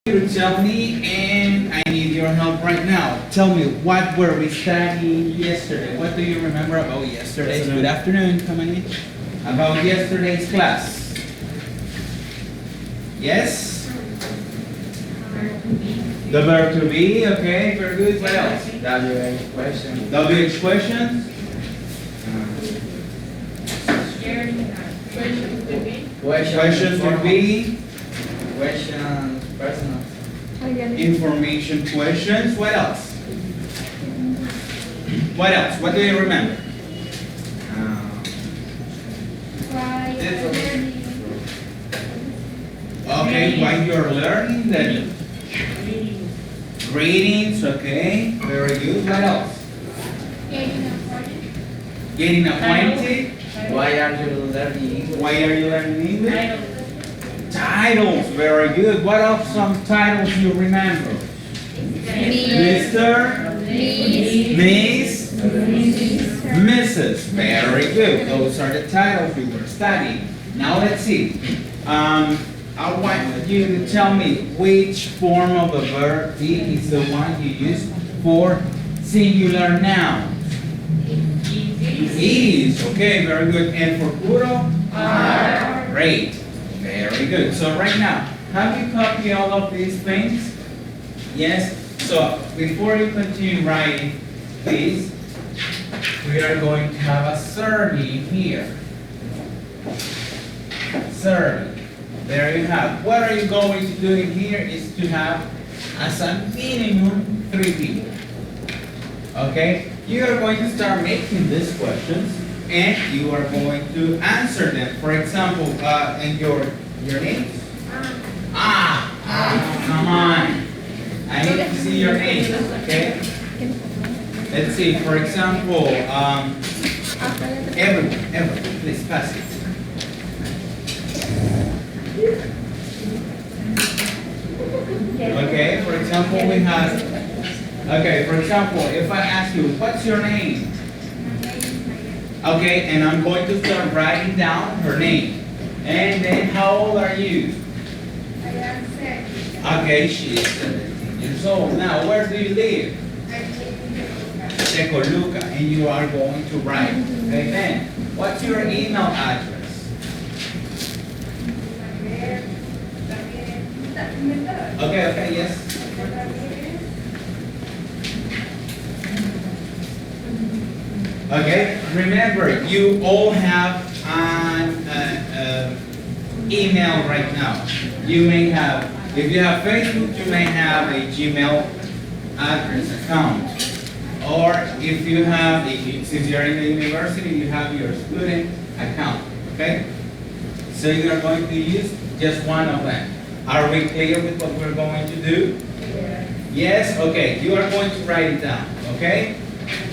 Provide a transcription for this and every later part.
To tell me, and I need your help right now. Tell me, what were we studying yesterday? What do you remember about yesterday's? Good afternoon, come on in. About yesterday's class. Yes? The verb to be, okay, very good. What else? WH question. WH questions? Questions would be Questions, personal. information questions. What else? What else? What do you remember? Okay, while you're learning, then greetings, okay, very good. What else? Getting acquainted. Why are you learning English? Why are you learning English? Titles, very good. What are some titles you remember? Mr. Miss, Mrs. Very good. Those are the titles we were studying. Now let's see. I want you to tell me which form of the verb be is the one you use for singular nouns. Is, okay, very good. And for plural? Are. Great. Very good. So right now, have you copied all of these things? Yes? So before you continue writing, please, we are going to have a survey here. Survey. There you have. What are you going to do in here is to have as a minimum 3 people. Okay? You are going to start making these questions and you are going to answer them. For example, and your name? Come on. I need to see your name, okay? Let's see, for example, everyone, please pass it. Okay, for example, we have, okay, for example, if I ask you, what's your name? Okay, and I'm going to start writing down her name. And then, how old are you? Okay, she is 17 years old. Now, where do you live? Tecoluca, and you are going to write. Okay, then, what's your email address? Okay, yes. Okay, remember, you all have an email right now. You may have, if you have Facebook, you may have a Gmail address account. Or if you have, since you're in the university, you have your student account, okay? So you are going to use just one of them. Are we clear with what we're going to do? Yes? Okay, you are going to write it down, okay?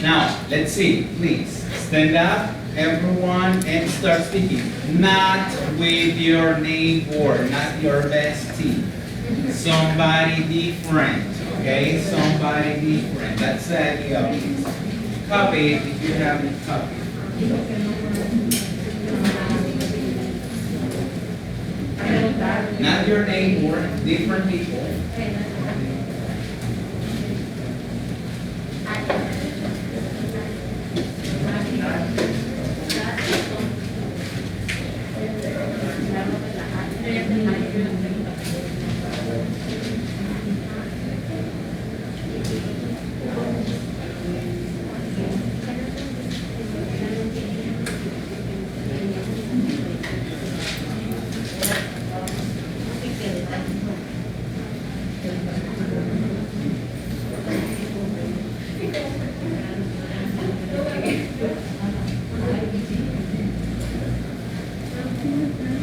Now, let's see, please. Stand up, everyone, and start speaking. Not with your neighbor, not your bestie. Somebody different, okay? Somebody different. That's the idea of this. Copy it if you haven't copied. Not your neighbor, different people.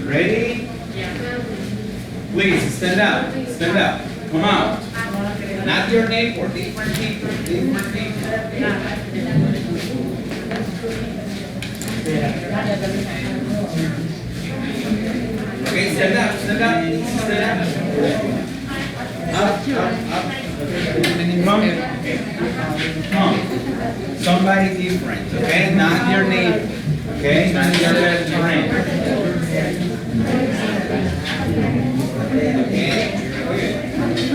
Ready? Please, stand up. Stand up. Come out. Not your neighbor, different people. Different people. Okay, stand up. Stand up. Stand up. Up, up, up. Come. Somebody different, okay? Not your neighbor. Okay? Not your best friend. Okay? Good.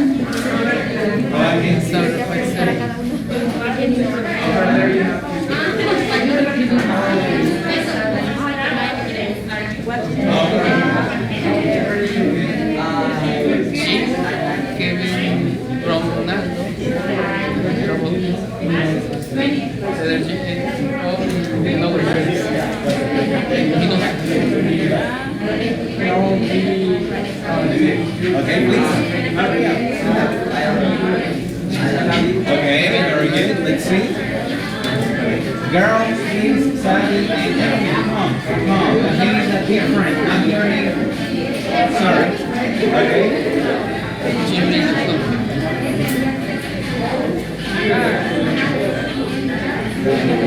Girls, please, Sally, and Emily, come on. Here's a different. I'm learning. Sorry. Okay.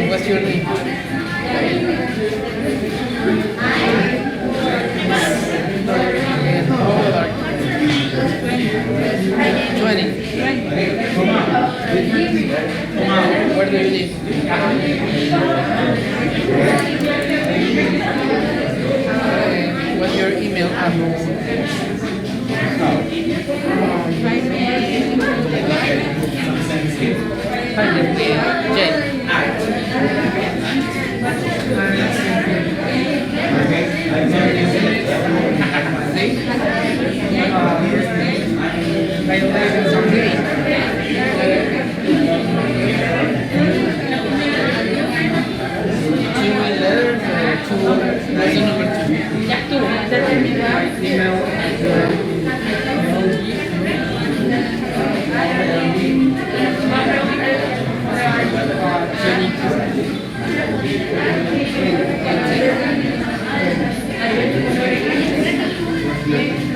What's your name? And how old are you? 20. Come on. Where do you live? What's your email address? Jane.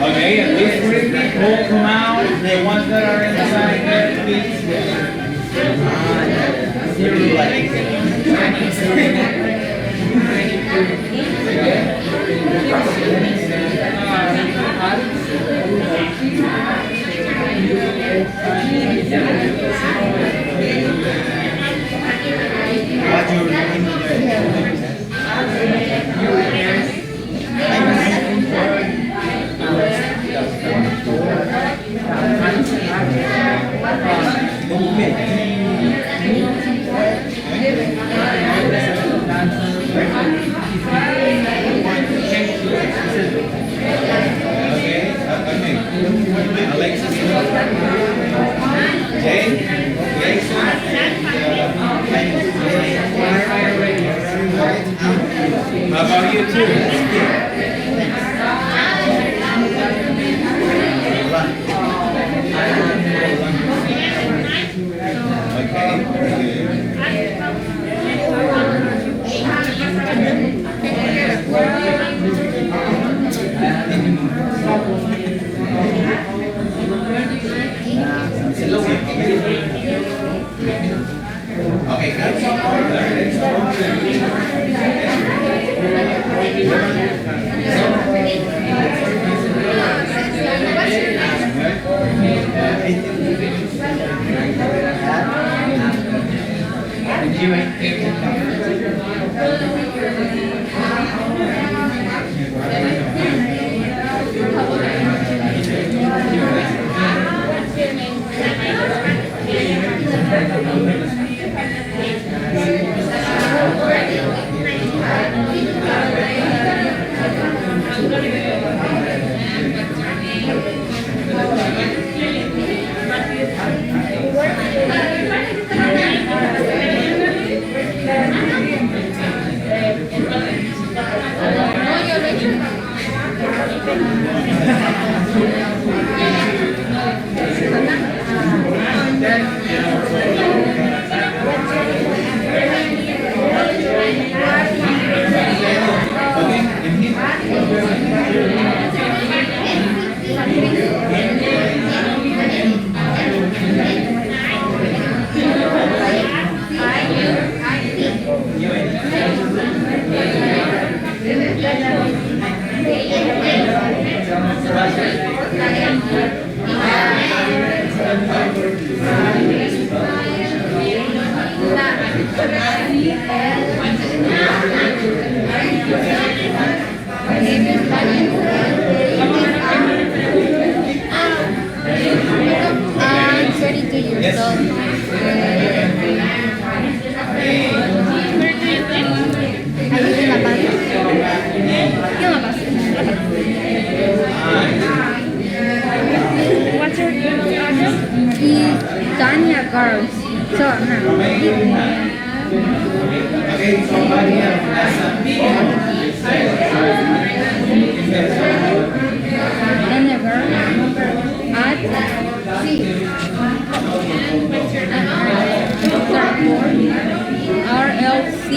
Okay, at least 3 people come out. The ones that are inside there, please. Alexis, Jane, Jason, how about you too? Okay, very Okay, that's all I'm 32 years old. I live in La Paz. ¿Qué La Paz? What's your address? Is Tanya Girls. So, Okay, somebody else. Tanya Girls at RLC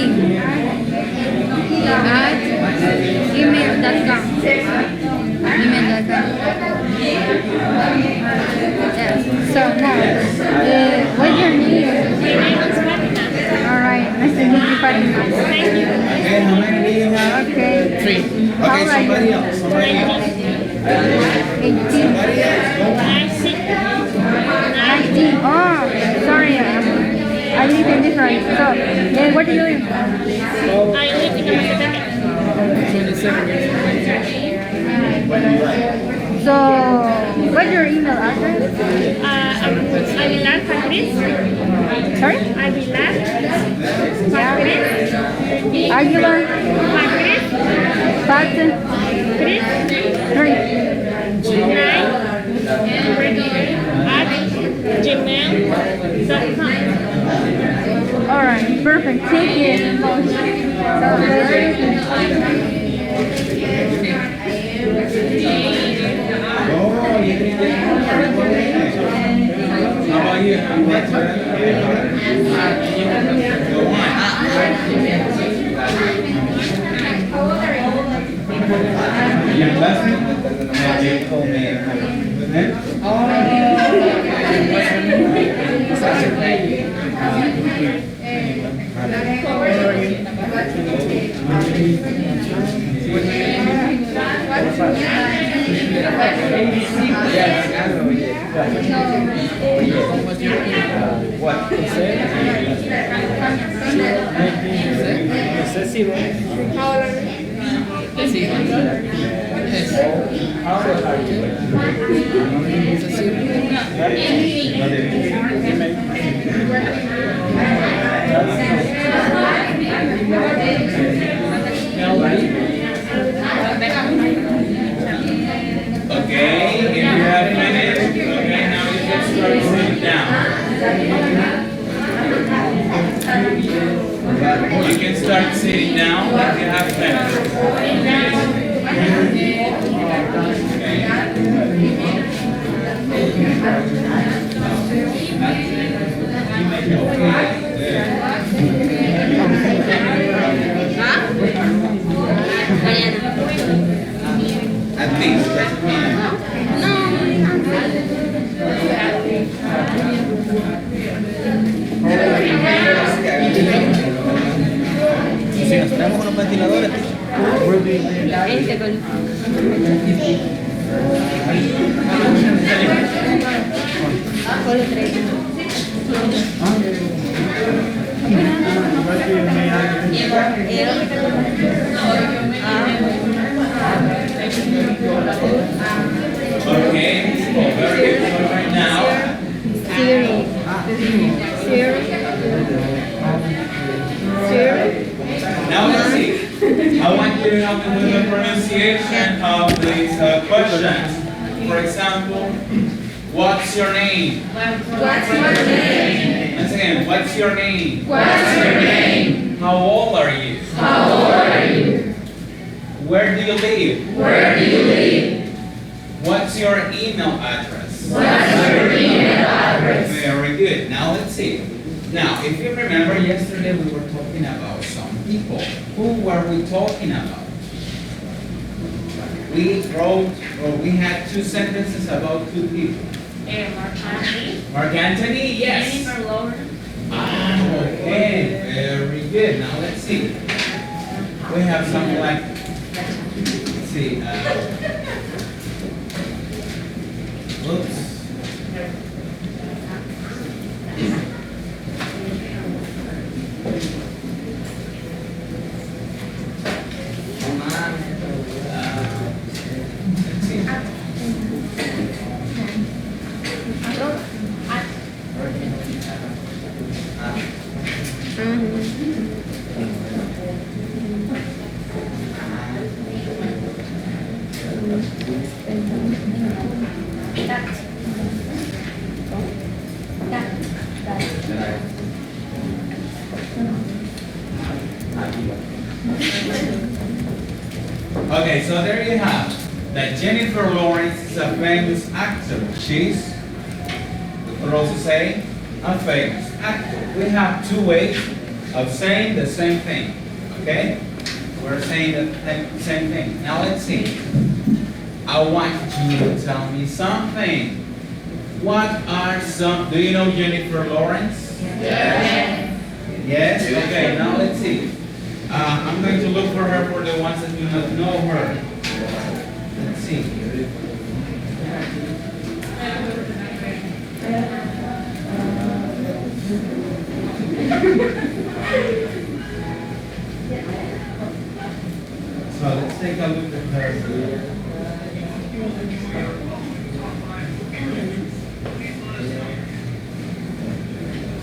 So now, what's your name? My name is Fatima. All right, nice to meet you, Fatima. Thank you. Okay, how many do you have? Okay. 3. How Okay, old are somebody you? else. Somebody else. 18. Somebody else. Go on. 19. Oh, sorry. I live in different. So, then where do you live? I live in Massachusetts. 27 years So, what's your email address? Aguilar Patriz. Sorry? Aguilar Patriz. Aguilar Patriz. Pat 3. 9 at gmail.com. All right, perfect. Thank you. Oh, you didn't get How about you? What's Go on. Your classmate? Yeah, you told me. With him? What's your email? What? Okay, if you have finished, okay, now you can start sitting down. You can start sitting down if you have finished. At least, doesn't mean. Si nos traemos unos ventiladores. Okay, very good. Right now, now let's see. I want you to help me with the pronunciation of these questions. For example, what's your name? Once again, what's your name? How old are you? Where do you live? What's your email address? Very good. Now let's see. Now, if you remember, yesterday we were talking about some people. Who were we talking about? We wrote, or we had 2 sentences about 2 people. Mark Anthony. Mark Antony, yes. Jennifer Lawrence. Ah, okay, very good. Now let's see. We have something like, let's see, oops. Let's see. Okay, so there you have that Jennifer Lawrence is a famous actor. She's, we could also say, a famous actor. We have 2 ways of saying the same thing. Okay? We're saying the same thing. Now let's see. I want you to tell me something. what are some, do you know Jennifer Lawrence? Yes? Okay, now let's see. I'm going to look for her for the ones that do not know her. Let's see. So let's take a look at her.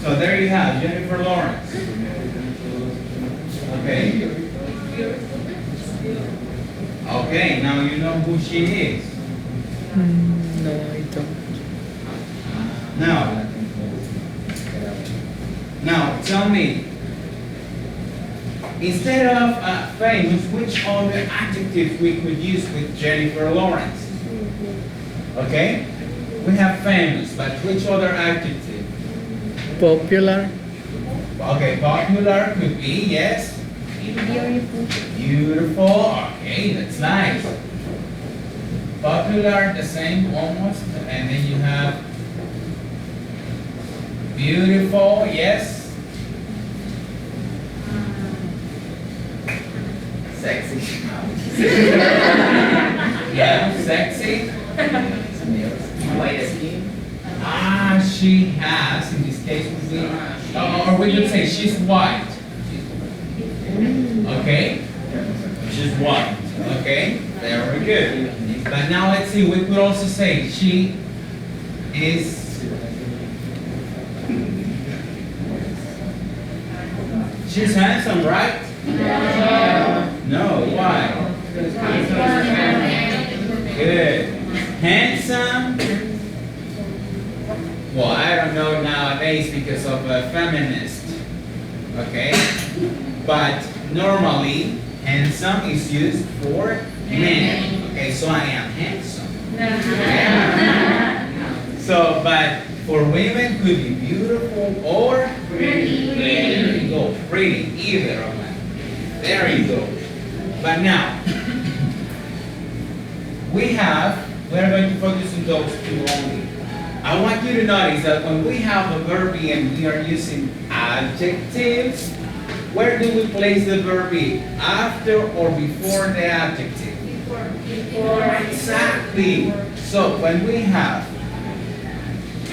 So there you have Jennifer Lawrence. Okay. Okay, now you know who she is. No, I don't. Now tell me, instead of famous, which other adjective we could use with Jennifer Lawrence? Okay? We have famous, but which other adjective? Popular. Okay, popular could be, yes. Beautiful. Beautiful, okay, that's nice. Popular, the same almost, and then you have beautiful, yes. Sexy. Yeah, sexy. White skin. Ah, she has, in this case, would be, or we could say she's white. Okay? She's white. Okay? Very good. But now let's see, we could also say she is she's handsome, right? No, why? Good. Handsome. Well, I don't know nowadays because of a feminist. Okay? But normally, handsome is used for men. Okay, so I am handsome. So, but for women could be beautiful or pretty. There you go, pretty, either of them. There you go. But now, we're going to focus on those two only. I want you to notice that when we have a verb be and we are using adjectives, where do we place the verb be? After or before the adjective? Before. Exactly. So when we have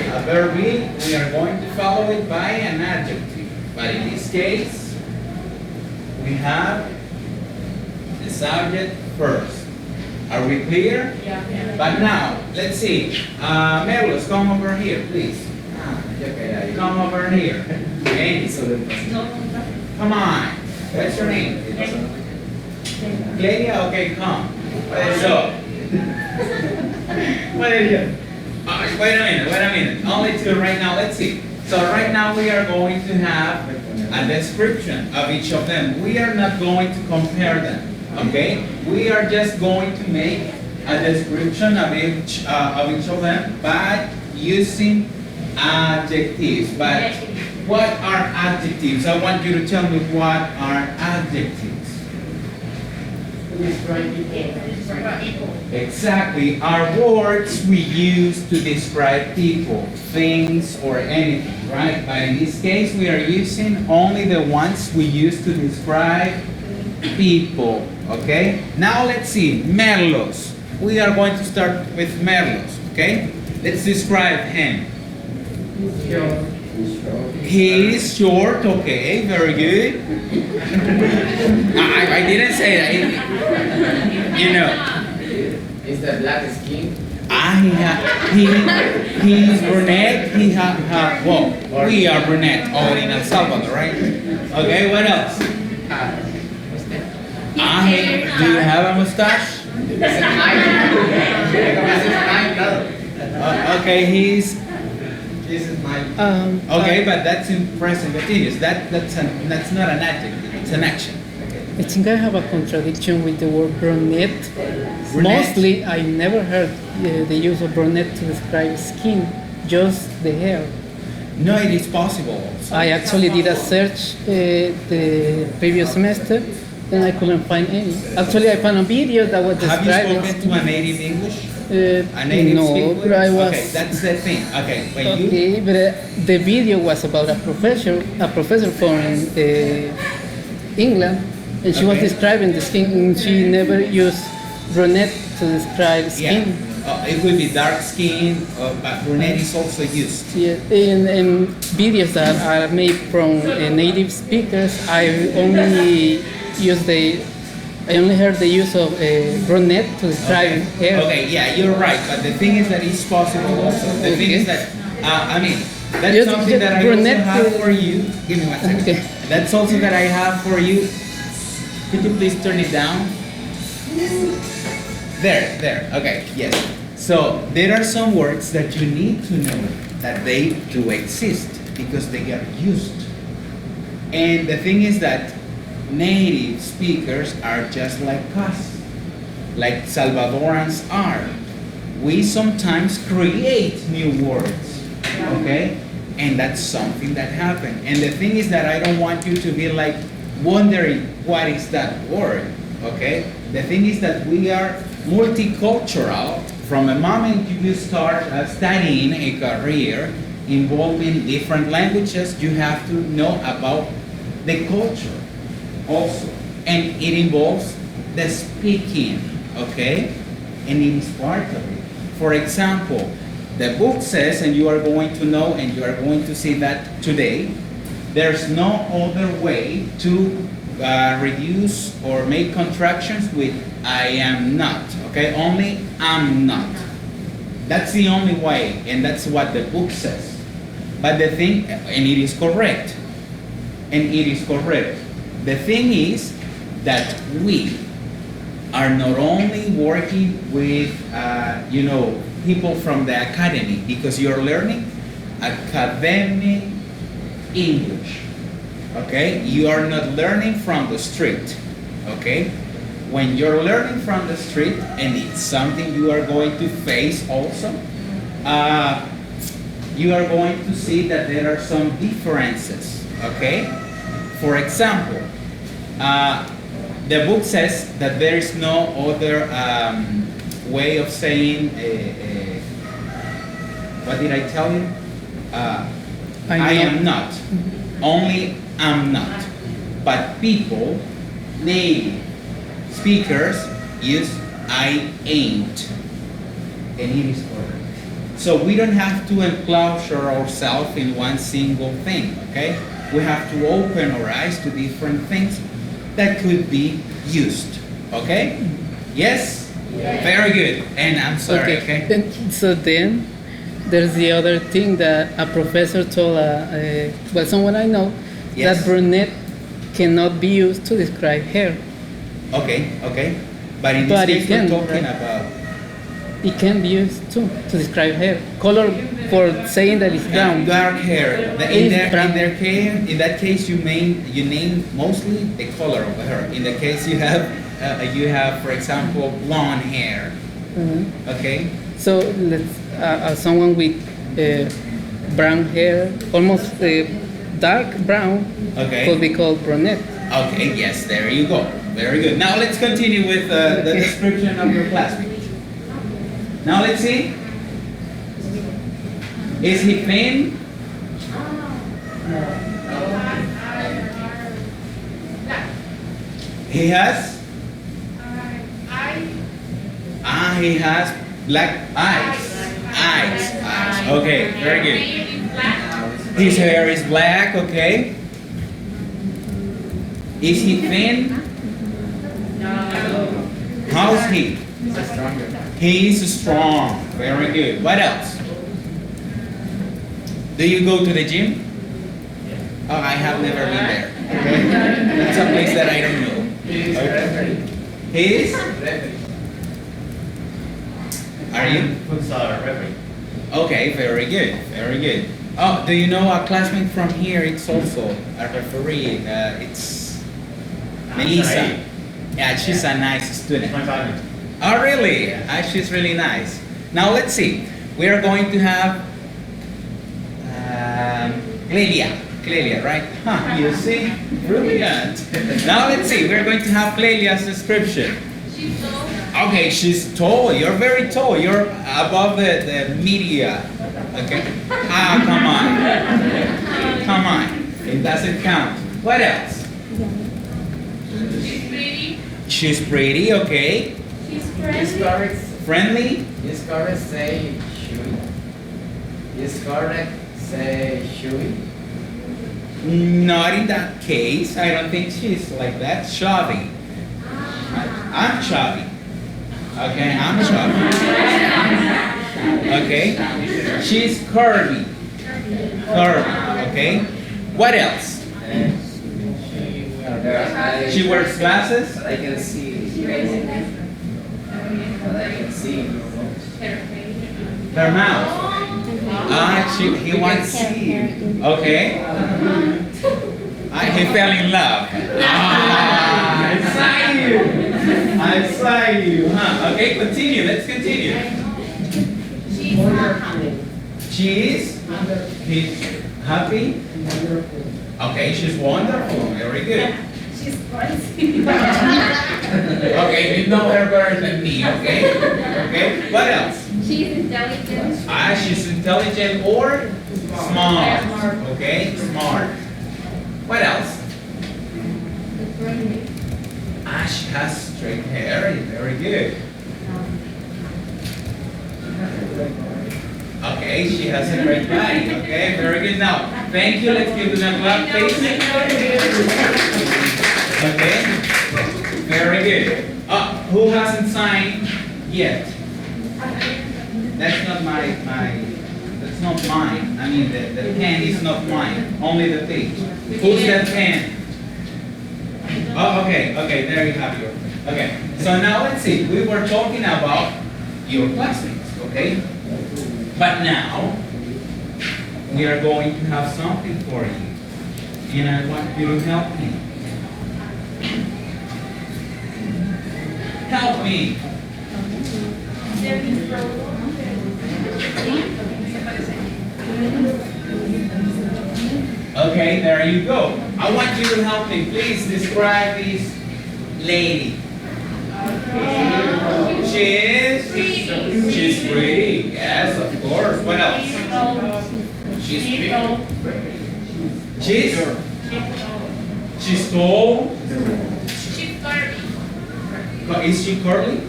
a verb be, we are going to follow it by an adjective. But in this case, we have the subject first. Are we clear? Yeah. But now, let's see. Merlos, come over here, please. Come over here. Okay? Come on. What's your name? Clelia? Okay, come. So. Wait a minute. Only two right now. Let's see. So right now we are going to have a description of each of them. We are not going to compare them. Okay? We are just going to make a description of each of them by using adjectives. But what are adjectives? I want you to tell me what are adjectives. Exactly. Are words we use to describe people, things, or anything, right? But in this case, we are using only the ones we use to describe people, okay? Now let's see, Merlos. We are going to start with Merlos, okay? Let's describe him. He is short, okay, very good. I didn't say that, you know. Is the black skin? He's brunette, well, we are brunette over in El Salvador, right? Okay, what else? Do you have a mustache? Okay, he's. This is my. Okay, but that's in present continuous. That's not an adjective. It's an action. I think I have a contradiction with the word brunette. Brunette? Mostly, I never heard the use of brunette to describe skin, just the hair. No, it is possible. Also. I actually did a search the previous semester, and I couldn't find any. Actually, I found a video that was Have you describing. spoken to a native English? A native no, speaker? but I was. Okay, that's the thing. Okay, when you Okay, but the video was about a professor from England, and she was Okay. describing the skin, and she never used brunette to describe skin. it could be dark skin, but brunette is also used. Yeah, in videos that are made from native speakers, I only heard the use of brunette to describe hair. Okay, yeah, you're right, but the thing is that it's possible also. The thing is that, that's Just- something that I also brunette, have for you. Give me 1 second. Okay. That's also that I have for you. Could you please turn it down? There, okay, yes. So there are some words that you need to know that they do exist because they are used. And the thing is that native speakers are just like us, like Salvadorans are. We sometimes create new words, okay? And that's something that happened. And the thing is that I don't want you to be like wondering what is that word, okay? The thing is that we are multicultural from the moment you start studying a career involving different languages. You have to know about the culture also, and it involves the speaking, okay? And it is part of it. For example, the book says, and you are going to know and you are going to see that today, there's no other way to reduce or make contractions with I am not, okay? Only I'm not. That's the only way, and that's what the book says. But the thing, and it is correct, and it is correct. The thing is that we are not only working with, people from the academy, because you're learning academic English, okay? You are not learning from the street, okay? When you're learning from the street, and it's something you are going to face also, you are going to see that there are some differences, okay? For example, the book says that there is no other way of saying, what did I tell you? I am not. Only I'm not. But people, native speakers, use I ain't. And it is correct. So we don't have to enclosure ourselves in one single thing, okay? We have to open our eyes to different things that could be used, okay? Yes? Very good. And I'm sorry, okay? So then, there's the other thing that a professor told, someone I know, Yes. that brunette cannot be used to describe hair. Okay. But in But this it case, we're can, talking right? about It can be used too to describe hair. Color for saying that it's brown. dark hair. It's brown. In that case, you name mostly the color of the hair. In the case you have, for example, blonde hair. Mhm. Okay. So let's someone with brown hair, almost dark brown, Okay. could be called brunette. Okay. Yes. There you go. Very good. Now let's continue with the Okay. description of your classmate. Now let's see. Is he thin? He has? He has black eyes. Eyes. Okay, very good. His hair is black, okay. Is he thin? How's he? He is strong. Very good. What else? Do you go to the gym? Oh, I have never been there. Okay. That's a place that I don't know. Okay. He is? Are you? Futsal referee. Okay, very good. Very good. Oh, do you know a classmate from here? It's also a referee. It's Melissa. Yeah, she's a nice student. My family. Oh, really? She's really nice. Now let's see. We are going to have Clelia, right? Huh, you see? Brilliant. Now let's see. We're going to have Clelia's description. Okay, she's tall. You're very tall. You're above the media. Okay. Ah, come on. Come on. It doesn't count. What else? She's pretty. She's pretty. Okay. She's Is friendly. correct. Friendly. Is correct say Shui. Is correct say Shui. Not in that case. I don't think she's like that. Chubby. I'm chubby. Okay, I'm chubby. Okay. She's curvy. Curvy. Okay. What else? She wears glasses. I can see. But I can see. Her mouth. Ah, he wants to see. Okay. He fell in love. Ah, I saw you. I saw you. Huh? Okay, continue. Let's continue. She's happy. Okay, she's wonderful. Very good. She's crazy. Okay, you know her better than me. Okay. Okay. What else? She's intelligent. Ah, she's intelligent or smart. Okay, smart. What else? Ah, she has straight hair. Very good. Okay, she has a great body. Okay, very good. Now, thank you. Let's give them a clap, please. Okay, very good. Who hasn't signed yet? That's not that's not mine. I mean, the pen is not mine, only the page. Who's that pen? Oh, okay, there you have your, okay. So now let's see, we were talking about your classmates, okay? But now, we are going to have something for you. And I want you to help me. Help me. Okay, there you go. I want you to help me. Please describe this lady. She's pretty. Yes, of course. What else? She's pretty. She's tall. She's curvy. Is she curly?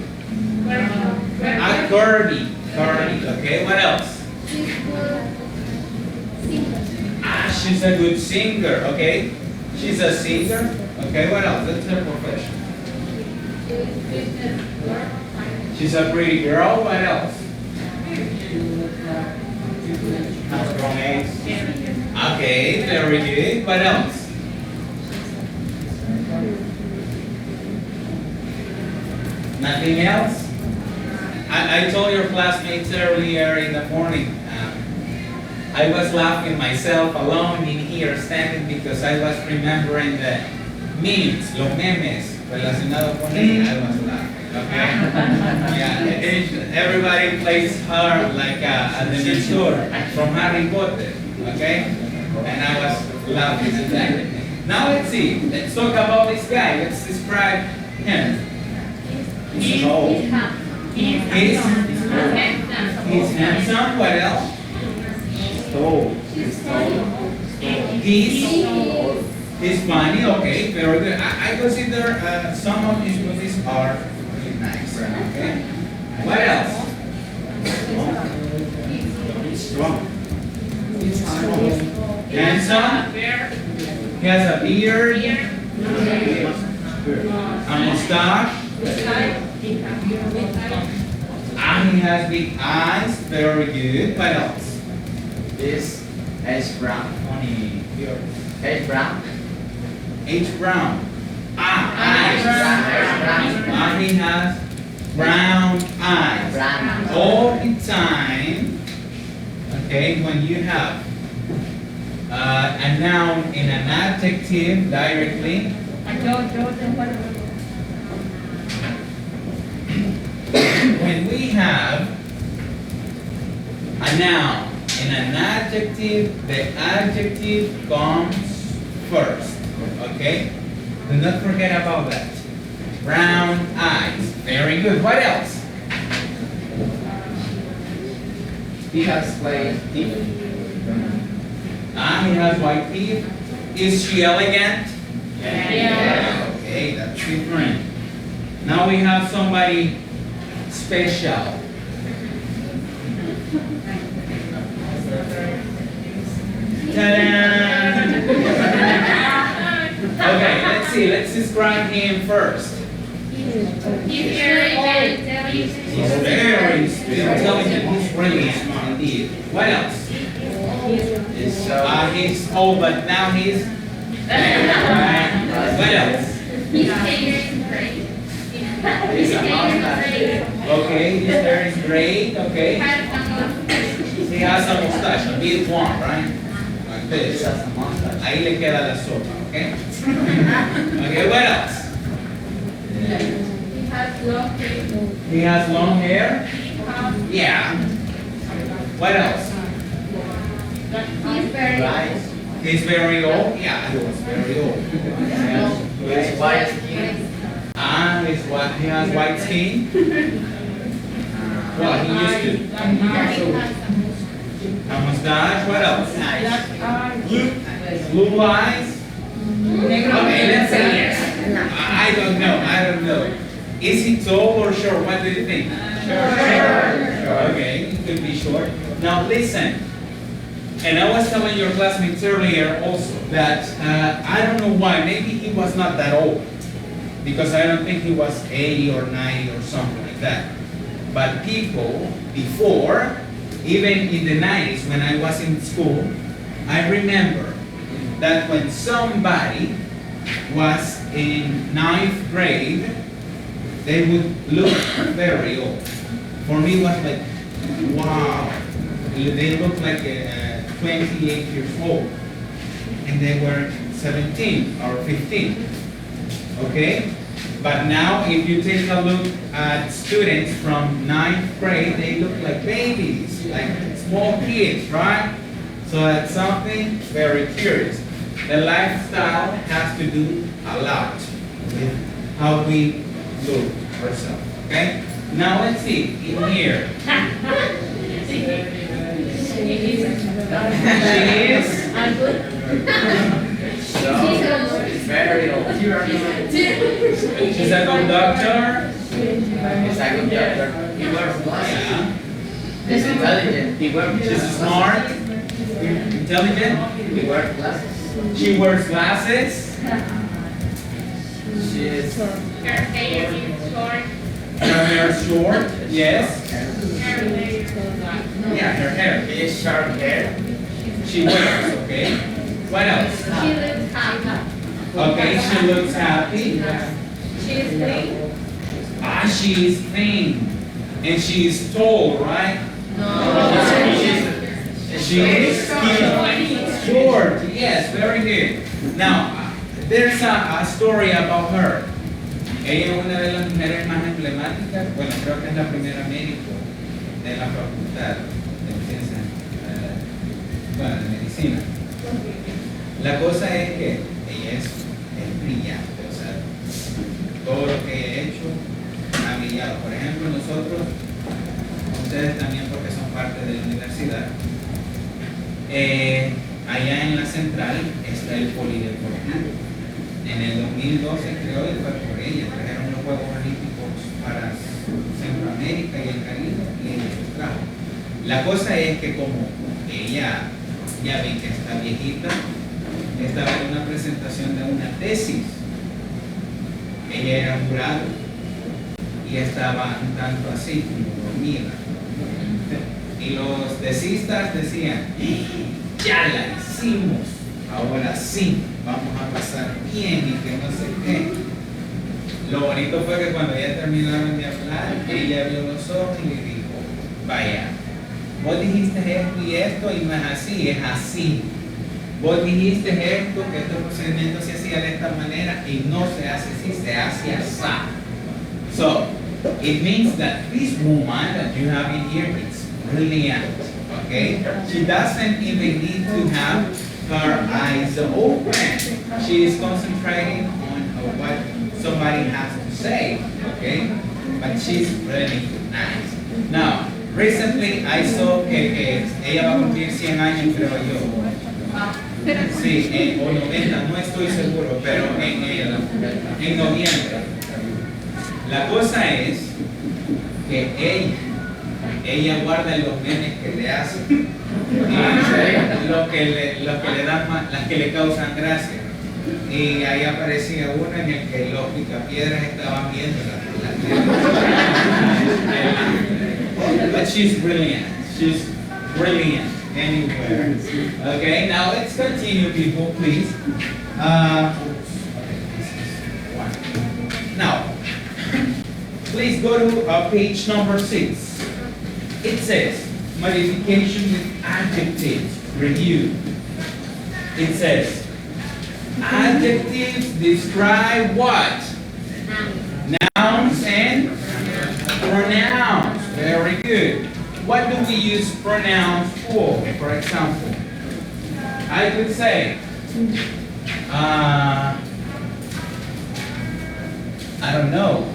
Ah, curvy. Curvy. Okay, what else? Ah, she's a good singer. Okay. She's a singer. Okay, what else? That's her profession. She's a pretty girl. What else? Has strong eggs. Okay, very good. What else? Nothing else? I told your classmates earlier in the morning, I was laughing myself alone in here standing because I was remembering the memes, los memes relacionados con ella. I was laughing, okay? Yeah, everybody plays her like a Dementor from Harry Potter, okay? And I was laughing at that. Now let's see, let's talk about this guy. Let's describe him. He's tall. He's handsome. What else? Tall. He's funny. Okay, very good. I consider some of his movies are really nice. Okay. What else? Strong. He's strong. Handsome. He has a beard. A mustache. And he has big eyes. Very good. What else? Is H brown. H brown. H. Brown. Eyes. And he has brown eyes. Brown. All the time, okay, when you have a noun in an adjective directly, when we have a noun in an adjective, the adjective comes first. Okay? Do not forget about that. Brown eyes. Very good. What else? He has white teeth. He has white teeth. Is she elegant? Yeah. Okay, that's different. Now we have somebody special. Ta-da! Okay, let's see. Let's describe him first. He's very intelligent. He's very intelligent. He's really smart indeed. What else? He's so He's old, but now he's right? What else? His hair is great. He's a mustache. Okay, his hair is great. Okay, he has a mustache, a big one, right? Like He this. has a mustache. Ahí le queda la sopa, okay? Okay, what else? He has long hair. He has long hair. Yeah. What else? He's very Right. He's very old. Yeah, he was very old. He's white skin. He has white skin. Well, he used to. A mustache. What else? Blue eyes. Okay, let's say yes. I don't know. I don't know. Is he tall or short? What do you think? Short. Okay, he could be short. Now listen. And I was telling your classmates earlier also that I don't know why. Maybe he was not that old. Because I don't think he was 80 or 90 or something like that. But people before, even in the 90s when I was in school, I remember that when somebody was in 9th grade, they would look very old. For me, it was like, wow. They looked like 28 years old. And they were 17 or 15. Okay? But now, if you take a look at students from 9th grade, they look like babies, like small kids, right? So that's something very curious. The lifestyle has to do a lot with how we look ourselves, okay? Now let's see, in here. She is So he's very old. she's a conductor. He's a good doctor. He wears glasses. Yeah. He's intelligent. He wears She's smart, intelligent. He wears glasses. She wears glasses. She's Her hair is short. Her hair is short. Yes. Her hair is black. Yeah, her hair. he has sharp hair. She wears, okay? What else? She looks happy. Okay, she looks happy. She is thin. She is thin. And she is tall, right? She is short. Yes, very good. Now, there's a story about her. Ella es una de las mujeres más emblemáticas. Bueno, creo que es la primera médico de la facultad de ciencias, bueno, de medicina. La cosa es que ella es brillante, o sea, todo lo que he hecho ha brillado. Por ejemplo, nosotros, ustedes también porque son parte de la universidad, allá en la central está el polideportivo. En el 2012 creo que fue por ella, trajeron los Juegos Olímpicos para Centroamérica y el Caribe y ella los trajo. La cosa es que como ella, ya ven que está viejita, estaba en una presentación de una tesis. Ella era jurado y estaba un tanto así como dormida. Y los tesistas decían, ya la hicimos, ahora sí, vamos a pasar bien y que no sé qué. Lo bonito fue que cuando ya terminaron de hablar, ella abrió los ojos y le dijo, vaya, vos dijiste esto y esto y no es así, es así. Vos dijiste esto, que este procedimiento se hacía de esta manera y no se hace así, se hace así. So, it means that this woman that you have in here is brilliant, okay? She doesn't even need to have her eyes open. She is concentrating on what somebody has to say, okay? But she's really nice. Now, recently I saw que ella va a cumplir 100 años, creo yo. Sí, o 90, no estoy seguro, pero en noviembre. La cosa es que ella guarda los memes que le hacen, y los que le dan las que le causan gracia. Y ahí aparecía uno en el que los picapiedras estaban viendo la But she's brilliant. She's brilliant anywhere. Okay, now let's continue, people, please. Now, please go to page number 6. It says, modification with adjectives, review. It says, adjectives describe what? Nouns and pronouns. Very good. What do we use pronouns for? For example, I could say, I don't know.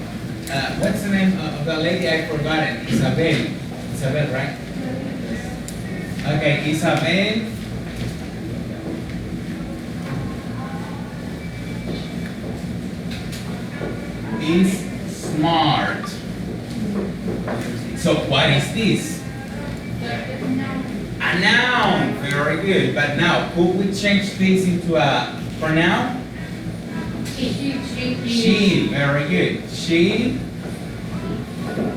What's the name of the lady? I forgot it. Isabel. Isabel, right? Okay, Isabel. Is smart. So what is this? A noun. Very good. But now, could we change this into a pronoun? She. Very good. She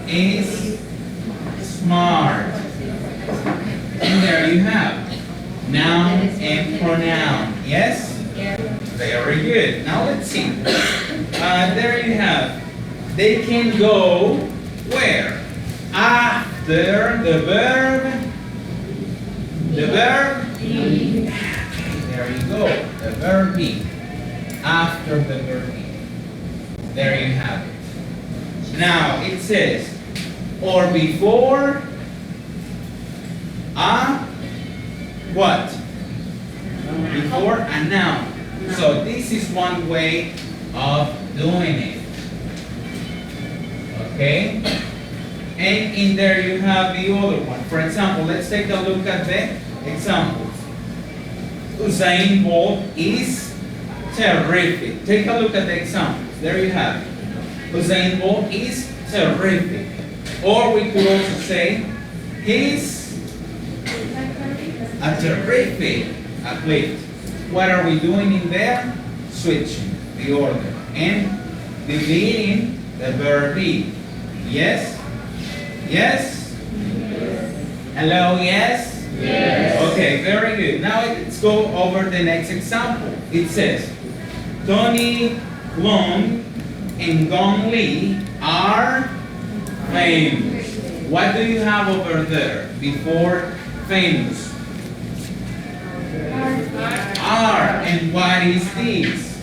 is smart. And there you have noun and pronoun. Yes? Very good. Now let's see. There you have. They can go where? After the verb. The verb be. There you go. The verb be. After the verb be. There you have it. Now it says, or before a what? Before a noun. So this is one way of doing it. Okay? And in there you have the other one. For example, let's take a look at the examples. Usain Bolt is terrific. Take a look at the examples. There you have it. Usain Bolt is terrific. Or we could also say, he's a terrific athlete. What are we doing in there? Switching the order and deleting the verb be. Yes? Yes? Hello, yes? Yes. Okay, very good. Now let's go over the next example. It says, Tony Long and Gong Li are famous. What do you have over there before famous? Are. And what is this?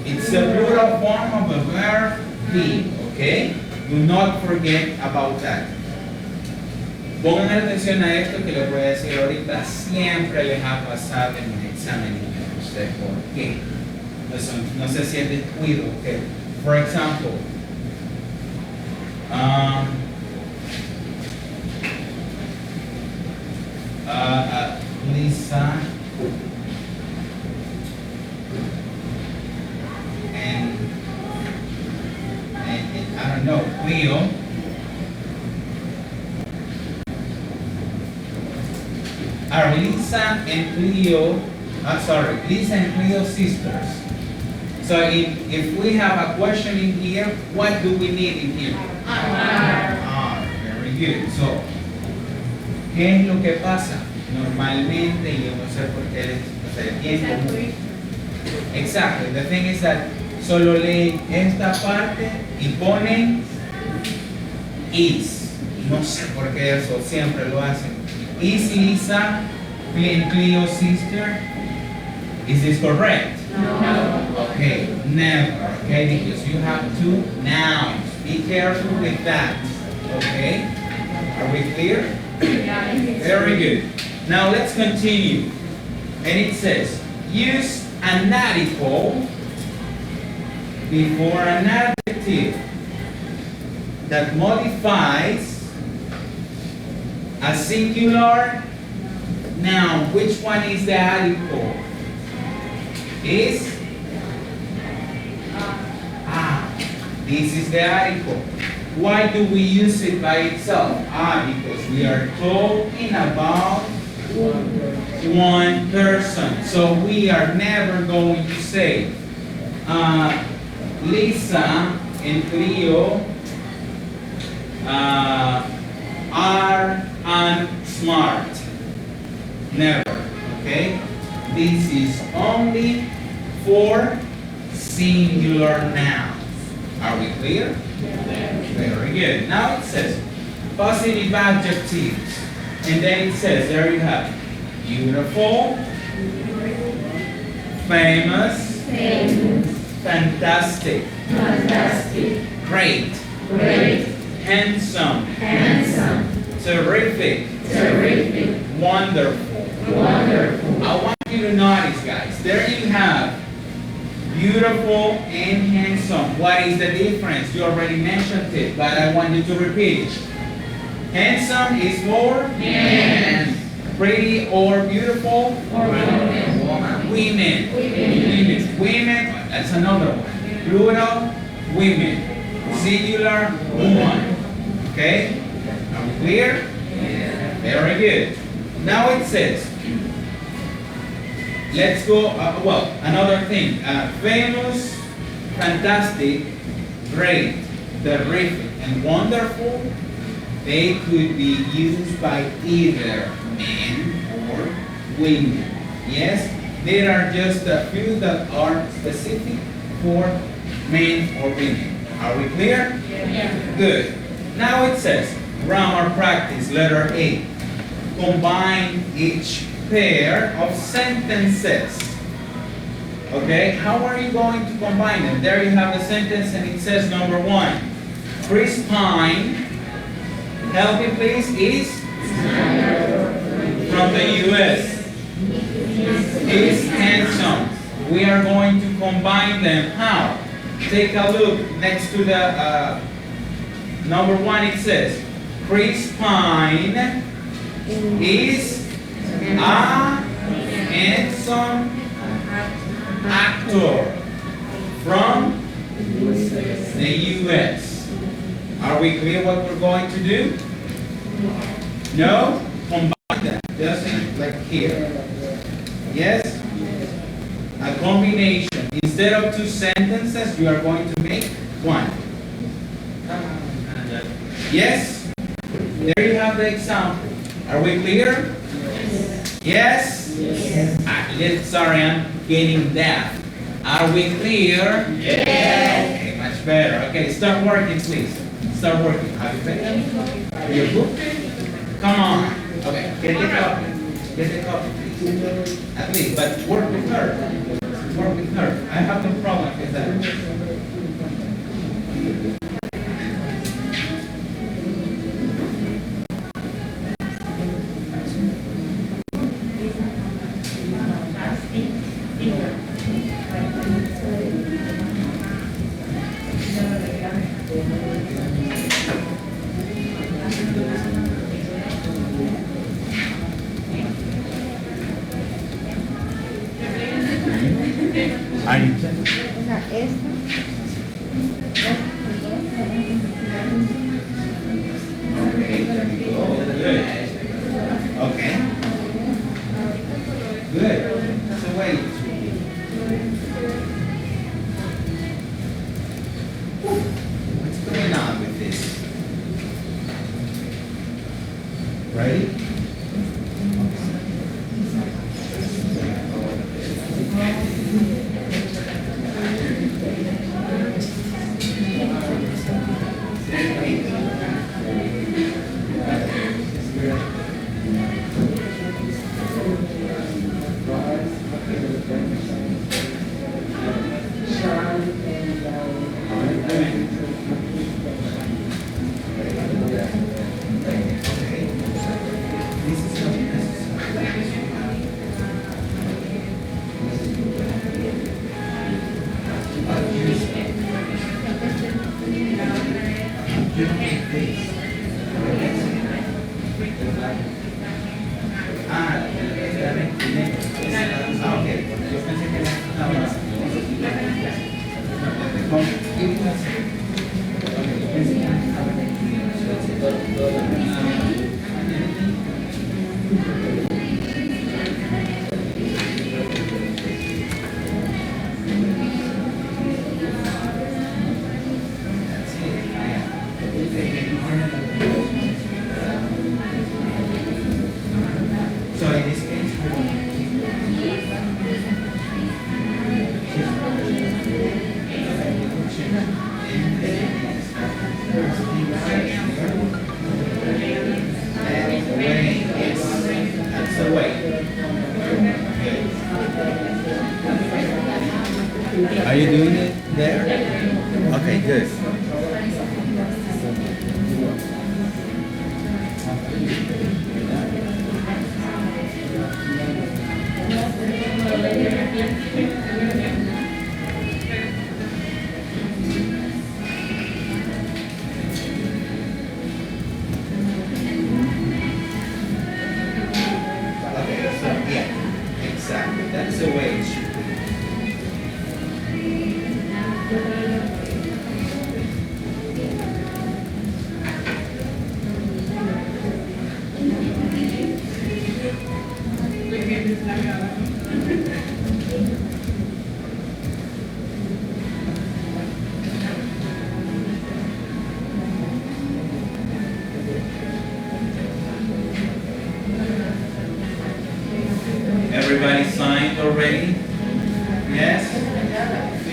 It's the plural form of the verb be, okay? Do not forget about that. Pongan atención a esto que les voy a decir ahorita. Siempre les ha pasado en un examen y no sé por qué. No sé si es descuido, okay? For example, Lisa and I don't know, Cleo. Are Lisa and Cleo, Lisa and Cleo sisters? So if we have a question in here, what do we need in here? Are. Very good. So, ¿qué es lo que pasa? Normalmente, y yo no sé por qué es bien común. Exactly. The thing is that solo leen esta parte y ponen is. No sé por qué eso siempre lo hacen. Is Lisa and Cleo's sister? Is this correct? No. Okay, never. Okay, because you have two nouns. Be careful with that. Okay? Are we clear? Very good. Now let's continue. And it says, use an article before an adjective that modifies a singular noun. Which one is the article? Is? This is the article. Why do we use it by itself? Because we are talking about one person. So we are never going to say Lisa and Cleo are unsmart. Never. Okay? This is only for singular nouns. Are we clear? Very good. Now it says positive adjectives. And then it says, there you have it. Beautiful, famous, fantastic, great, handsome, terrific, wonderful. I want you to notice, guys, there you have beautiful and handsome. What is the difference? You already mentioned it, but I want you to repeat it. Handsome is for men. Pretty or beautiful? Women. Women, that's another one. Plural, women. Singular, woman. Okay? Are we clear? Very good. Now it says, let's go, another thing. Famous, fantastic, great, terrific, and wonderful, they could be used by either men or women. Yes? There are just a few that are specific for men or women. Are we clear? Good. Now it says, grammar practice, letter A. Combine each pair of sentences. Okay, how are you going to combine them? There you have a sentence and it says number 1. Chris Pine, help me please, is from the US. Is handsome. We are going to combine them. How? Take a look next to the number 1. It says Chris Pine is a handsome actor from the US. Are we clear what we're going to do? No? Combine them, just like here. Yes? A combination. Instead of 2 sentences, you are going to make 1. Yes? There you have the example. Are we clear? Yes? Sorry, I'm getting deaf. Are we clear? Yes. Okay, much better. Okay, start working, please. Start working. Have you finished? Your book? Come on. Okay, get the copy. Get the copy, please. At least, but work with her. Work with her. I have no problem with that. Okay. Good. So wait. What's going on with this? Ready? That's it. So in this case, we're going that's the way. Good. Are you doing it there? Okay, good. Okay, so yeah, exactly. That's the way it should be. Everybody signed already? Yes?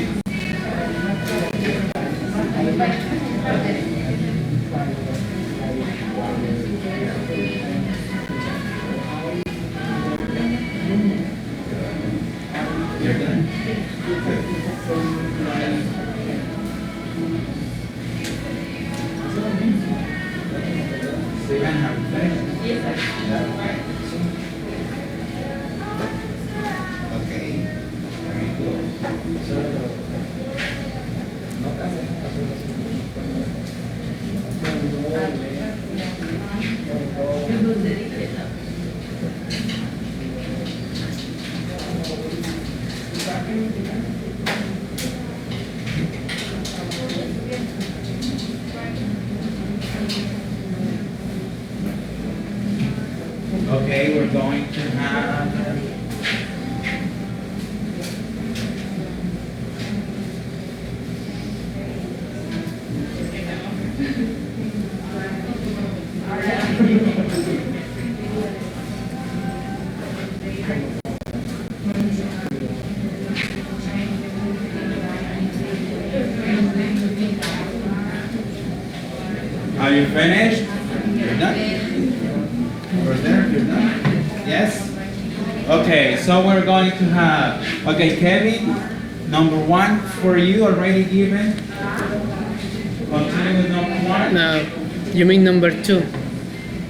You're done? Stephen, have you finished? Okay, very good. Okay, we're going to have Are you finished? You're done? Over there, you're done? Yes? Okay, so we're going to have, okay, Kevin, number 1 for you already given. Continue with number 1. Now, you mean number 2?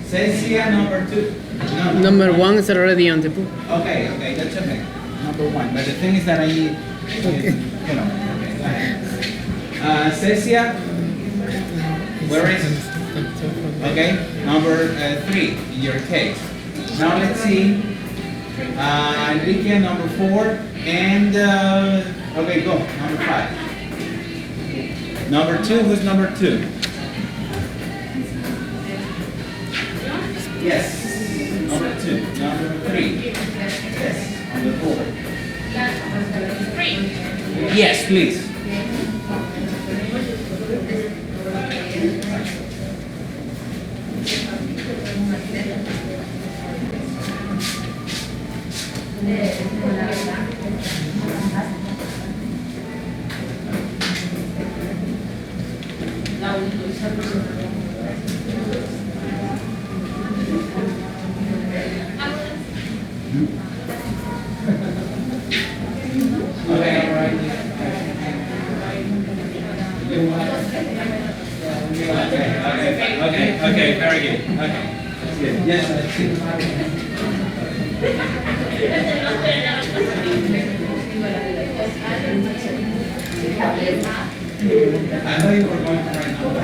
Cecia, number 2. No, Number 1 is already on the book. Okay, okay, that's okay. Number 1. But the thing is that I need, Okay. you know, okay, go ahead. Cecia, where is it? Okay, number 3 in your case. Now let's see. Enrique, number 4. And, okay, go. Number 5. Number 2, who's number 2? Yes. Number 2. Number 3. Yes. On the board. Yes, please. Okay, very good. Okay, that's good. Yes, that's good. I know you were going to write number.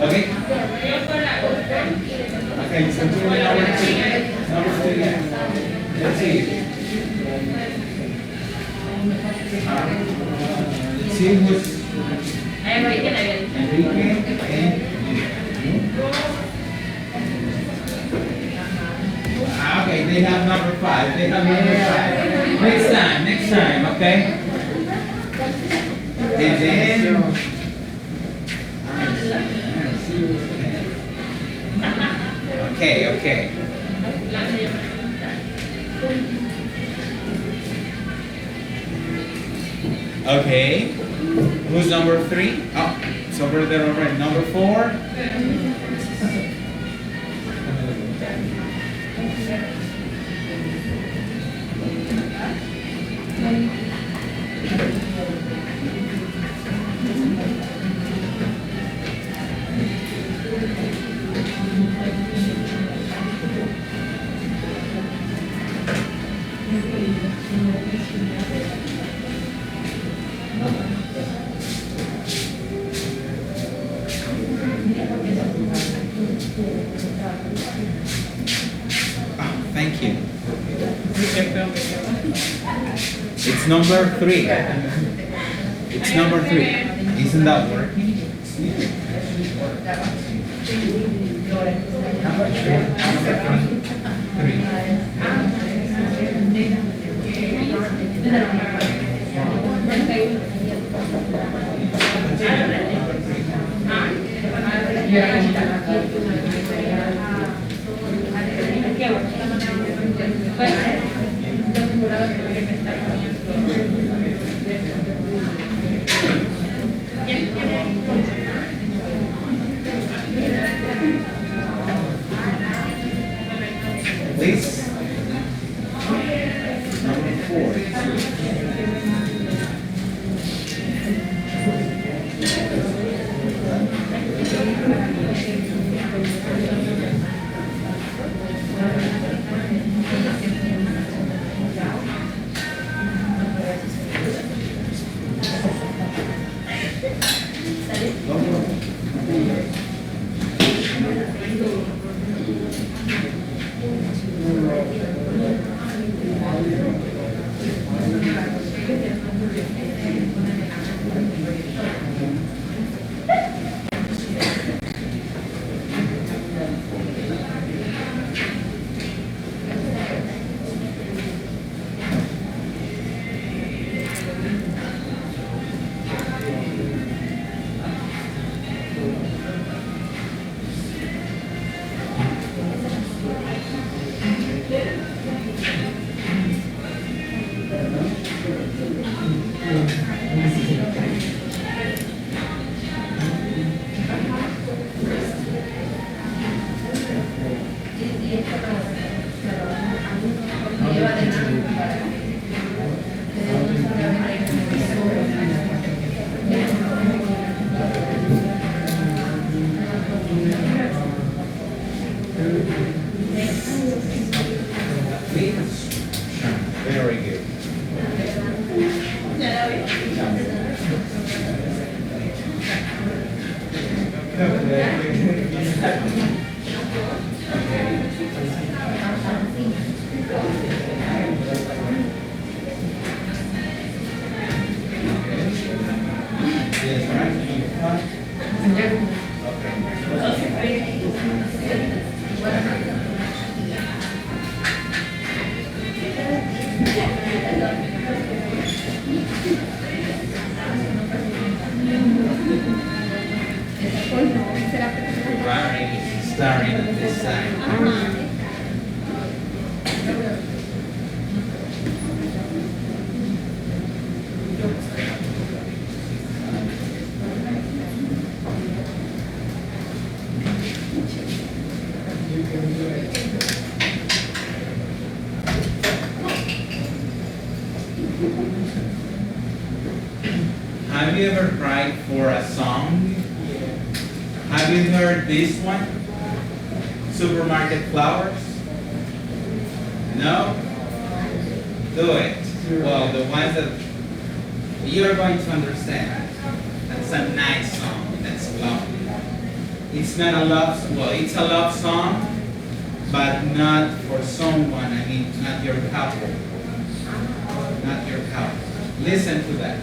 Okay? Okay, so do number 2. Number 2, yeah. Let's see. Let's see who's Enrique and you. They have number 5. They have number 5. Next time, okay? And then. Okay. Okay. Who's number 3? Oh, it's over there already. Number 4. Oh, thank you. It's number 3. It's number 3. Isn't that working? Please. Number 4. Very good. Starting at this side. Have you ever cried for a song? Have you heard this one? Supermarket flowers? No? Do it. Well, the ones that you're going to understand. That's a nice song. That's lovely. It's not a love, well, it's a love song, but not for someone. I mean, not your couple. Not your couple. Listen to that.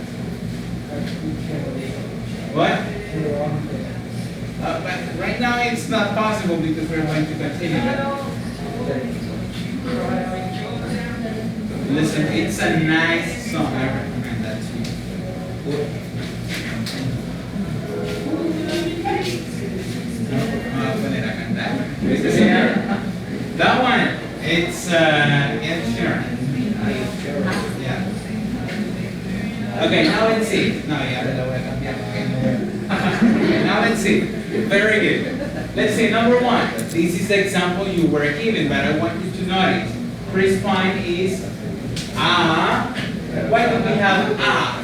What? But right now it's not possible because we're going to continue. Listen, it's a nice song. I recommend that to you. Poner a cantar. ¿Viste, señora? That one, it's Ed Sheeran. Yeah. Okay, now let's see. No, ya la voy a cambiar. Okay, now let's see. Very good. Let's see, number one. This is the example you were given, but I want you to notice. Chris Pine is a. Why do we have a?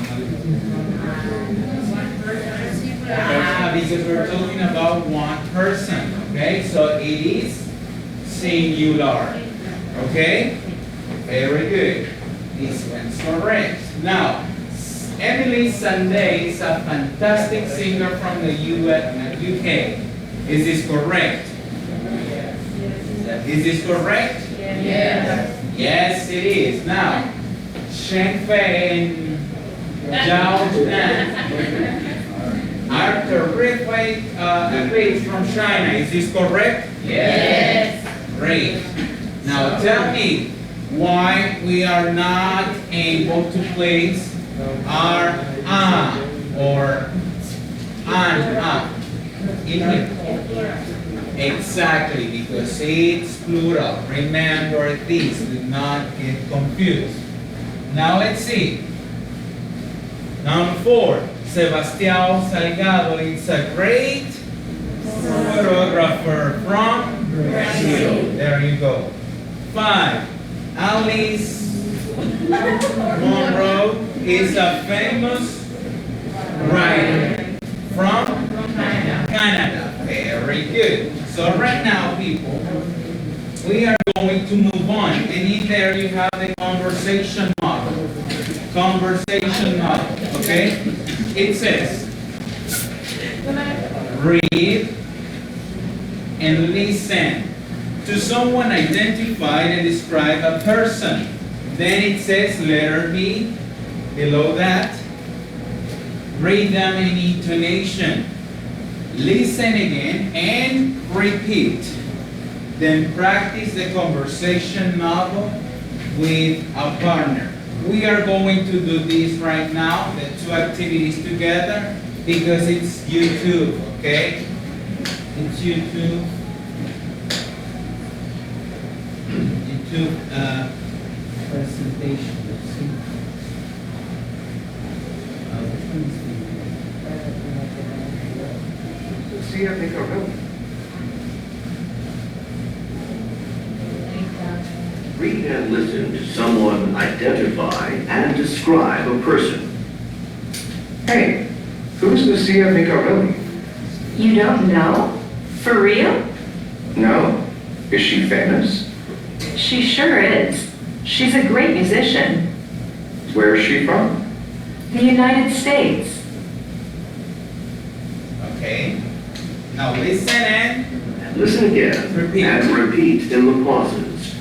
Because we're talking about one person. Okay, so it is singular. Okay, very good. This one's correct. Now, Emily Sandé is a fantastic singer from the UK. Is this correct? Is this correct? Yes. Yes, it is. Now, Shen Fei and Zhao Nan are terrific athletes from China. Is this correct? Yes. Great. Now tell me why we are not able to place our or an in here. Exactly, because it's plural. Remember this, do not get confused. Now let's see. Number 4, Sebastião Salgado is a great photographer from Brazil. There you go. 5, Alice Monroe is a famous writer from Canada. Very good. So right now, people, we are going to move on. And in there you have the conversation model. Conversation model, okay? It says, read and listen to someone identify and describe a person. Then it says letter B, below that, rhythm and intonation. Listen again and repeat. Then practice the conversation novel with a partner. We are going to do this right now, the 2 activities together, because it's YouTube, okay? It's YouTube. YouTube presentation. See, I think I will. Read and listen to someone identify and describe a person. Hey, who's Lucia Micarelli? You don't know? For real? No. Is she famous? She sure is. She's a great musician. Where is she from? The United States. Okay. Now listen and Listen again Repeat. and repeat in the pauses.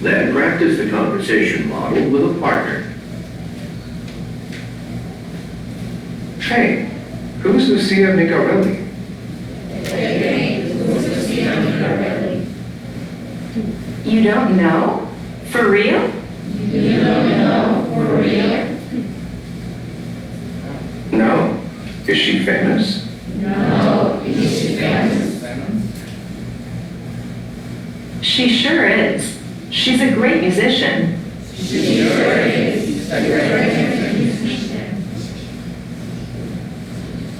Then practice the conversation model with a partner. Hey, who's Lucia Micarelli? You don't know? For real? No. Is she famous? She sure is. She's a great musician.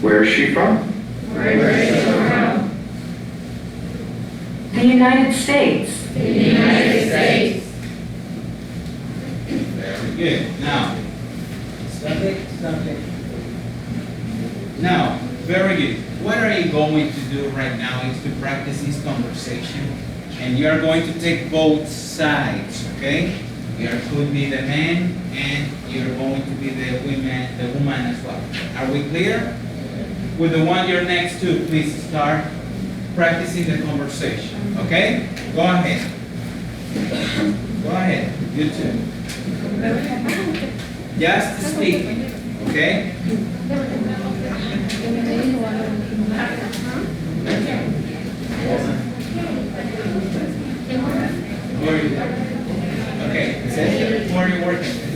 Where is she from? The United States. very good. Now, stop it. Now, very good. What are you going to do right now is to practice this conversation. And you are going to take both sides, okay? You could be the man and you're going to be the woman as well. Are we clear? With the one you're next to, please start practicing the conversation, okay? Go ahead. Go ahead, you too. Just speak, okay? Where are you? Okay, it says, who are are you working with?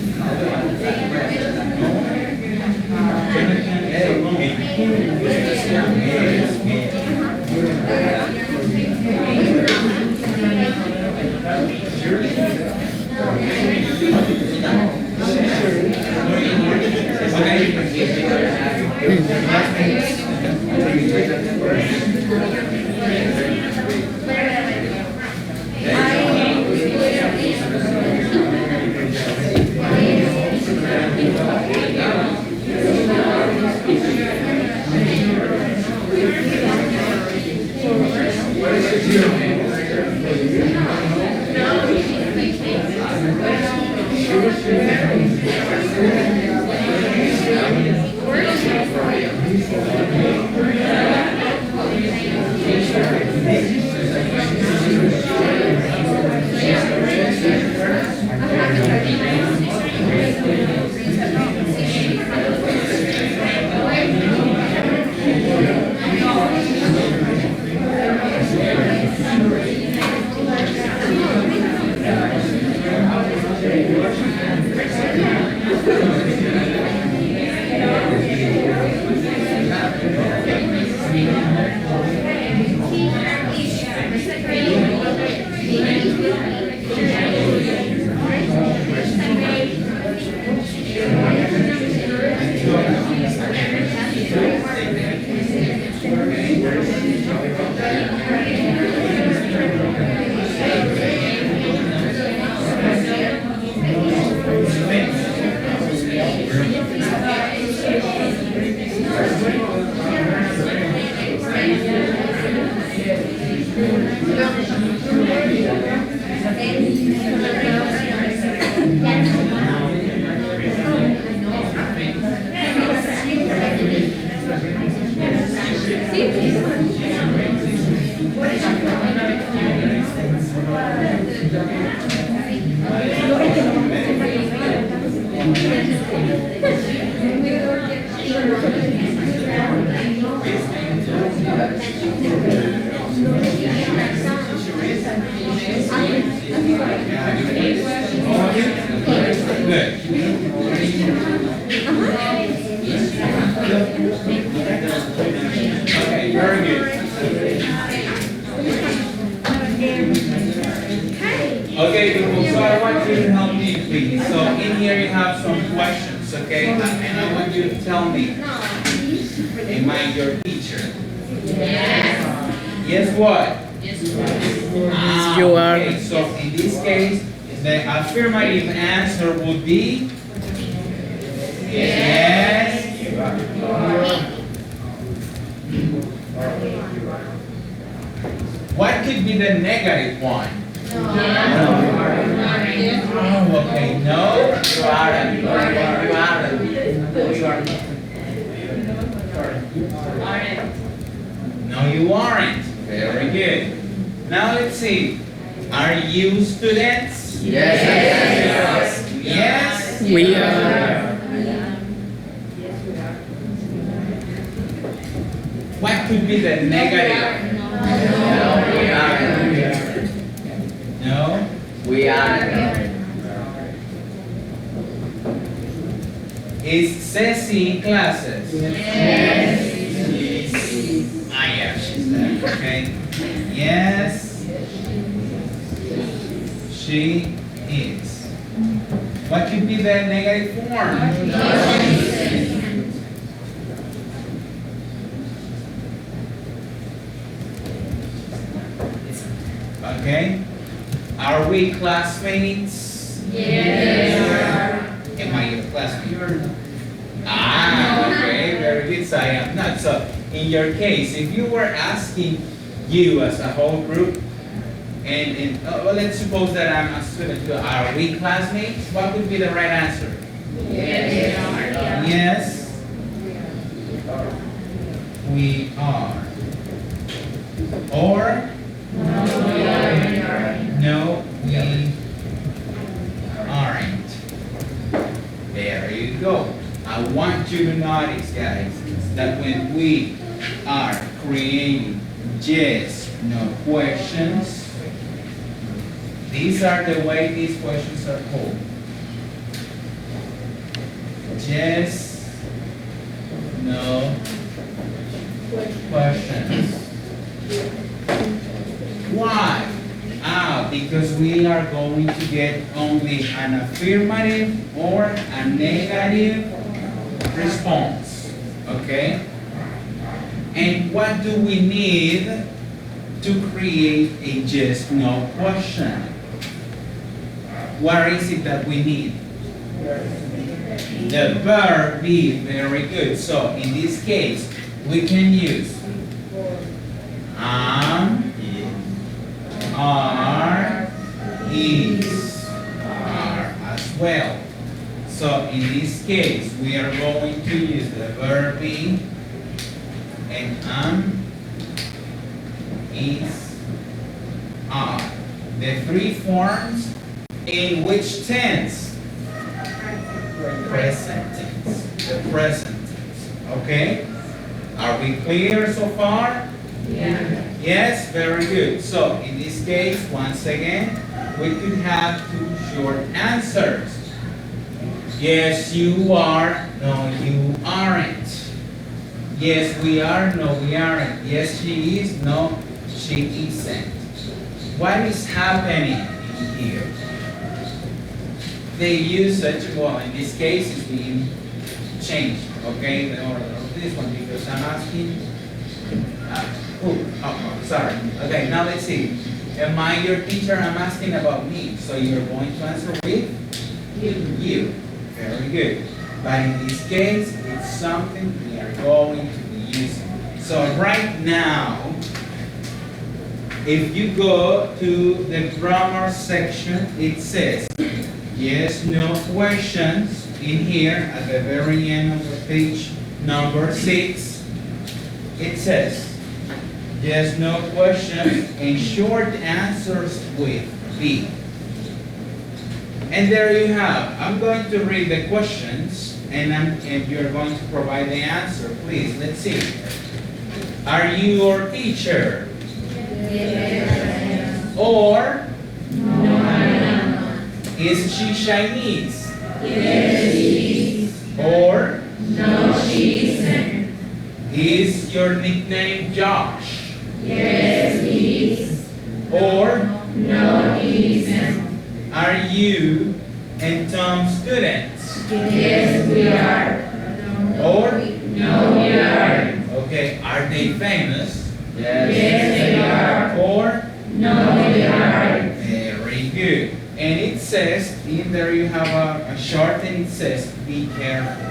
Good. Okay, very good. Okay, people, so I want you to help me, please. So in here you have some questions, okay? And I want you to tell me, am I your teacher? Yes, what? You are. Okay, so in this case, the affirmative answer would be yes. What could be the negative one? Oh, okay, no. You aren't. No, you aren't. Very good. Now let's see. Are you students? Yes. Yes. We are. What could be the negative? No? We are. Is Ceci in classes? Yes. Ah, yeah, she's there. Okay. Yes. She is. What could be the negative form? Okay. Are we classmates? Yes. Am I your classmate? Ah, okay, very good. So I am not. So in your case, if you were asking you as a whole group, and well, let's suppose that I'm a student, are we classmates? What would be the right answer? Yes. Yes, we are. Or no, we aren't. There you go. I want you to notice, guys, that when we are creating yes, no questions, these are the way these questions are called. Yes, no questions. Why? Because we are going to get only an affirmative or a negative response. Okay? And what do we need to create a yes no question? What is it that we need? The verb be. Very good. So in this case, we can use am, are, is, are as well. So in this case, we are going to use the verb be and am, is, are. The three forms in which tense? Present tense. The present tense. Okay? Are we clear so far? Yeah. Yes, very good. So in this case, once again, we could have two short answers. Yes, you are. No, you aren't. Yes, we are. No, we aren't. Yes, she is. No, she isn't. What is happening in here? The usage, well, in this case, is being changed. Okay, the order of this one because I'm asking. Sorry. Okay, now let's see. Am I your teacher? I'm asking about me. So you're going to answer with you. Very good. But in this case, it's something we are going to be using. So right now, if you go to the grammar section, it says yes, no questions in here at the very end of the page number 6. It says yes, no questions and short answers with be. And there you have. I'm going to read the questions and you're going to provide the answer. Please, let's see. Are you your teacher? Yes. Or No, I am. is she Chinese? Yes, she is. Or No, she isn't. is your nickname Josh? Yes, he is. Or No, he isn't. are you and Tom students? Yes, we are. Or No, we are. okay, are they famous? Yes, they are. Or No, they are. very good. And it says in there you have a short and it says be careful.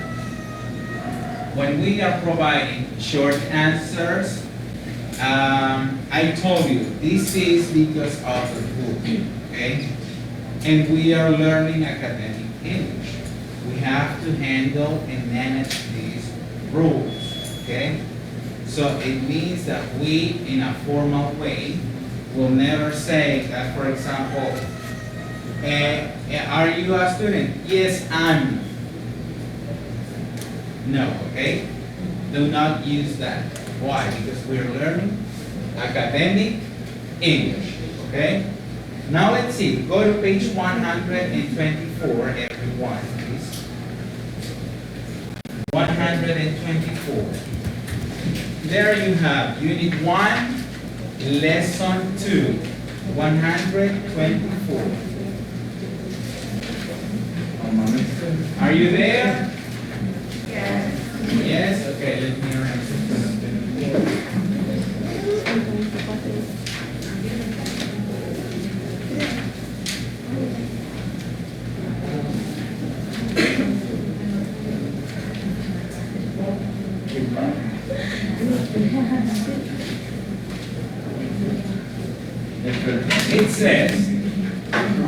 When we are providing short answers, I told you this is because of the book, okay? And we are learning academic English. We have to handle and manage these rules, okay? So it means that we, in a formal way, will never say that, for example, are you a student? Yes, I'm. No, okay? Do not use that. Why? Because we're learning academic English, okay? Now let's see. Go to page 124, everyone, please. 124. There you have Unit 1, Lesson 2, 124. One moment. Are you there? Yes. Yes? Okay, let me arrange it. It says,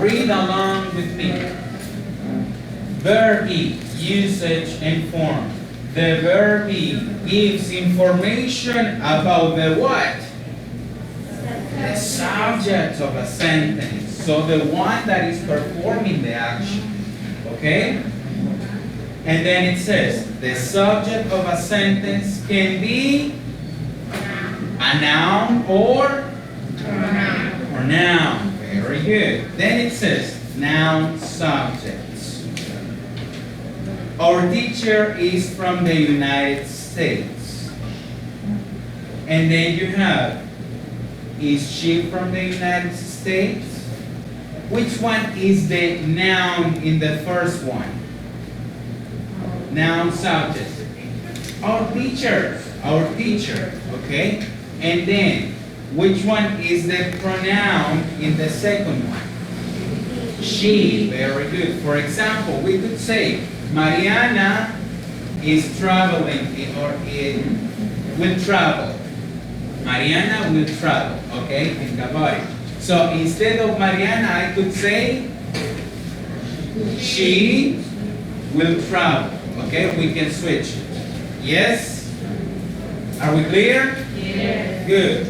read along with me. Verb be, usage and form. The verb be gives information about the what? The subject of a sentence. So the one that is performing the action. Okay? And then it says, the subject of a sentence can be a noun or noun. Very good. Then it says noun subjects. Our teacher is from the United States. And then you have, is she from the United States? Which one is the noun in the first one? Noun subject. Our teacher, okay? And then, which one is the pronoun in the second one? She, very good. For example, we could say, Mariana is traveling will travel. Mariana will travel, okay? Think about it. So instead of Mariana, I could say, she will travel, okay? We can switch. Yes? Are we clear? Yes. Good.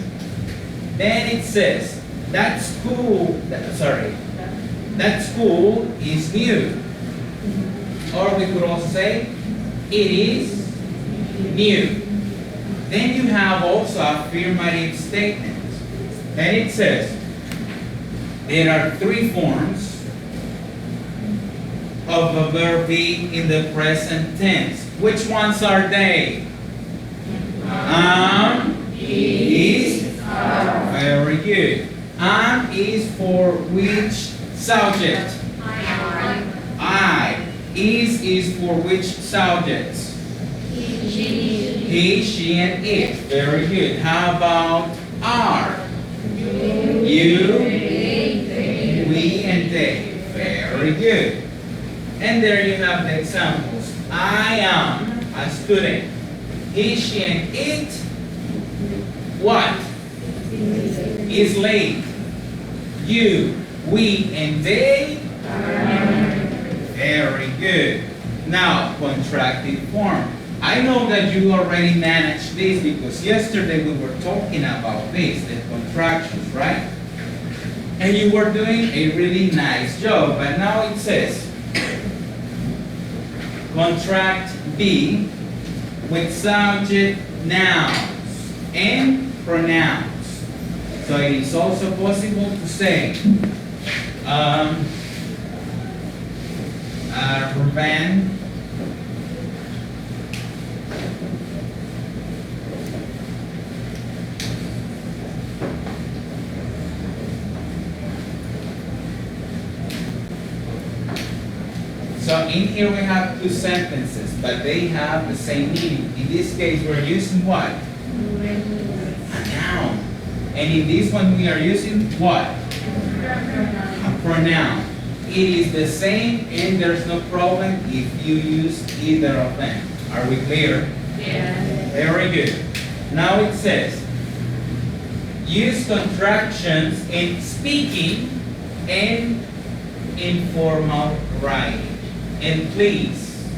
Then it says, that school is new. Or we could also say, it is new. Then you have also affirmative statements. And it says, there are three forms of a verb be in the present tense. Which ones are they? Is, are. Very good. Is for which subject? I. Is for which subjects? He, she, and it. Very good. How about are? You, we, and they. Very good. And there you have the examples. I am a student. He, she, and it, what? Is late. You, we, and they. Very good. Now, contracted form. I know that you already managed this because yesterday we were talking about this, the contractions, right? And you were doing a really nice job, but now it says, contract be with subject nouns and pronouns. So it is also possible to say, Ruben So in here we have two sentences, but they have the same meaning. In this case, we're using what? A noun. And in this one, we are using what? A pronoun. It is the same, and there's no problem if you use either of them. Are we clear? Yes. Very good. Now it says, use contractions in speaking and informal writing. And please,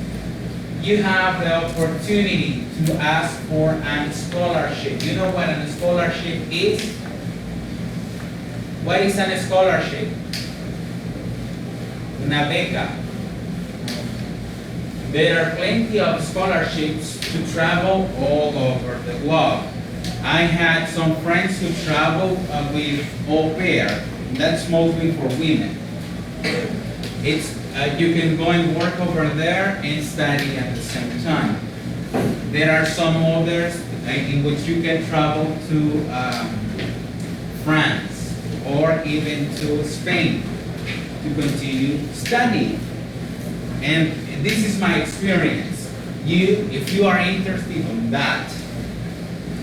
you have the opportunity to ask for a scholarship. You know what a scholarship is? What is a scholarship? Una beca. There are plenty of scholarships to travel all over the globe. I had some friends who traveled with au pair. That's mostly for women. You can go and work over there and study at the same time. There are some others in which you can travel to France or even to Spain to continue studying. And this is my experience. If you are interested in that,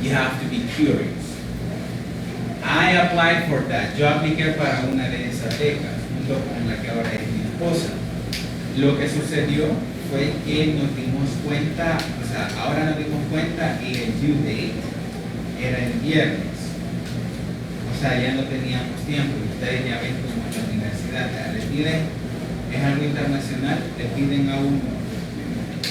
you have to be curious. I applied for that. Yo apliqué para una de esas becas, junto con la que ahora es mi esposa. Lo que sucedió fue que nos dimos cuenta, o sea, ahora nos dimos cuenta y el due date era el viernes. O sea, ya no teníamos tiempo. Y ustedes ya ven como en la universidad le piden, es algo internacional, le piden a uno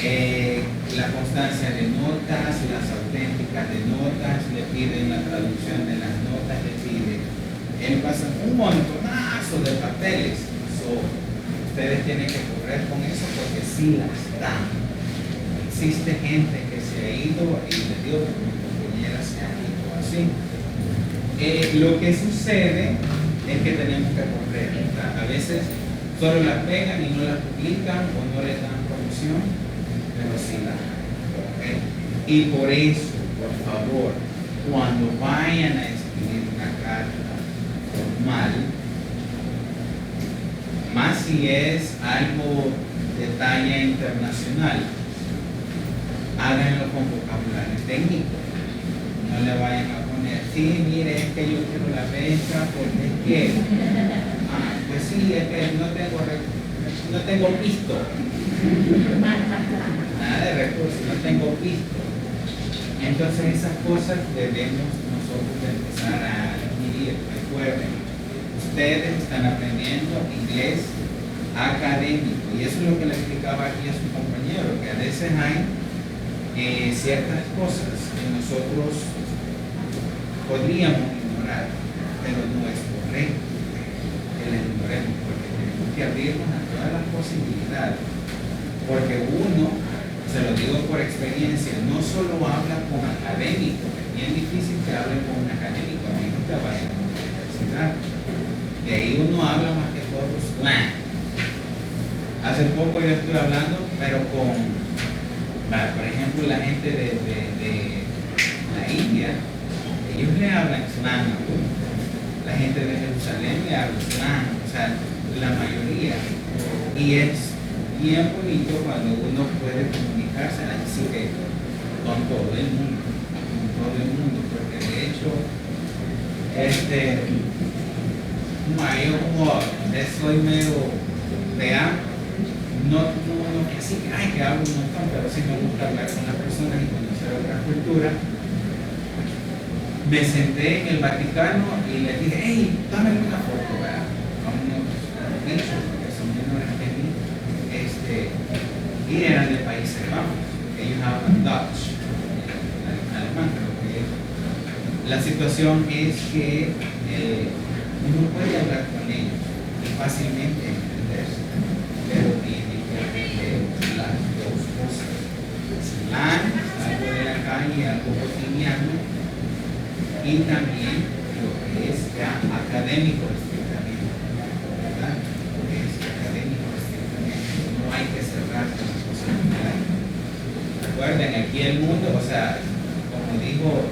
la constancia de notas, las auténticas de notas, le piden la traducción de las notas, le piden, pasa un montonazo de papeles. Ustedes tienen que correr con eso porque sí las dan. Existe gente que se ha ido y le dio porque mi compañera se ha ido así. Lo que sucede es que tenemos que correr. A veces solo las pegan y no las publican o no les dan promoción conjugación, pero sin la. ¿Ok? Y por eso, por favor, cuando vayan a escribir una carta formal, más si es algo de talla internacional, háganlo con vocabulario técnico. No le vayan a poner, sí, mire, es que yo quiero la beca porque es que, pues sí, es que no tengo pisto. Nada de recursos, no tengo pisto. Entonces esas cosas debemos nosotros de empezar a adquirir. Recuerden, ustedes están aprendiendo inglés académico y eso es lo que le explicaba aquí a su compañero, que a veces hay ciertas cosas que nosotros podríamos ignorar, pero no es correcto que las ignoremos, porque tenemos que abrirnos a todas las posibilidades, porque uno, se lo digo por experiencia, no solo habla con académicos, es bien difícil que hable con un académico, a menos que vaya a la universidad, de ahí uno habla más que todo slang. Hace poco yo estuve hablando, pero con, por ejemplo, la gente de la India, ellos le hablan slang a uno. La gente de Jerusalén le habla slang, o sea, la mayoría. Y es bien bonito cuando uno puede comunicarse así que con todo el mundo, porque de hecho, yo como soy medio real, no que así que ay que hablo un montón, pero sí me gusta hablar con las personas y conocer otra cultura. Me senté en el Vaticano y le dije, hey, dame una foto, ¿verdad? A unos bichos, porque son menores que mí, y eran de Países Bajos, ellos hablan Dutch, alemán, creo que es. La situación es que uno puede hablar con ellos y fácilmente entenderse, pero tiene que aprender las dos cosas. Slang, algo de la calle, algo cotidiano, y también lo que es ya académico estrictamente, ¿verdad? Lo que es académico estrictamente, no hay que cerrar las posibilidades. Recuerden, aquí el mundo, o sea, como digo,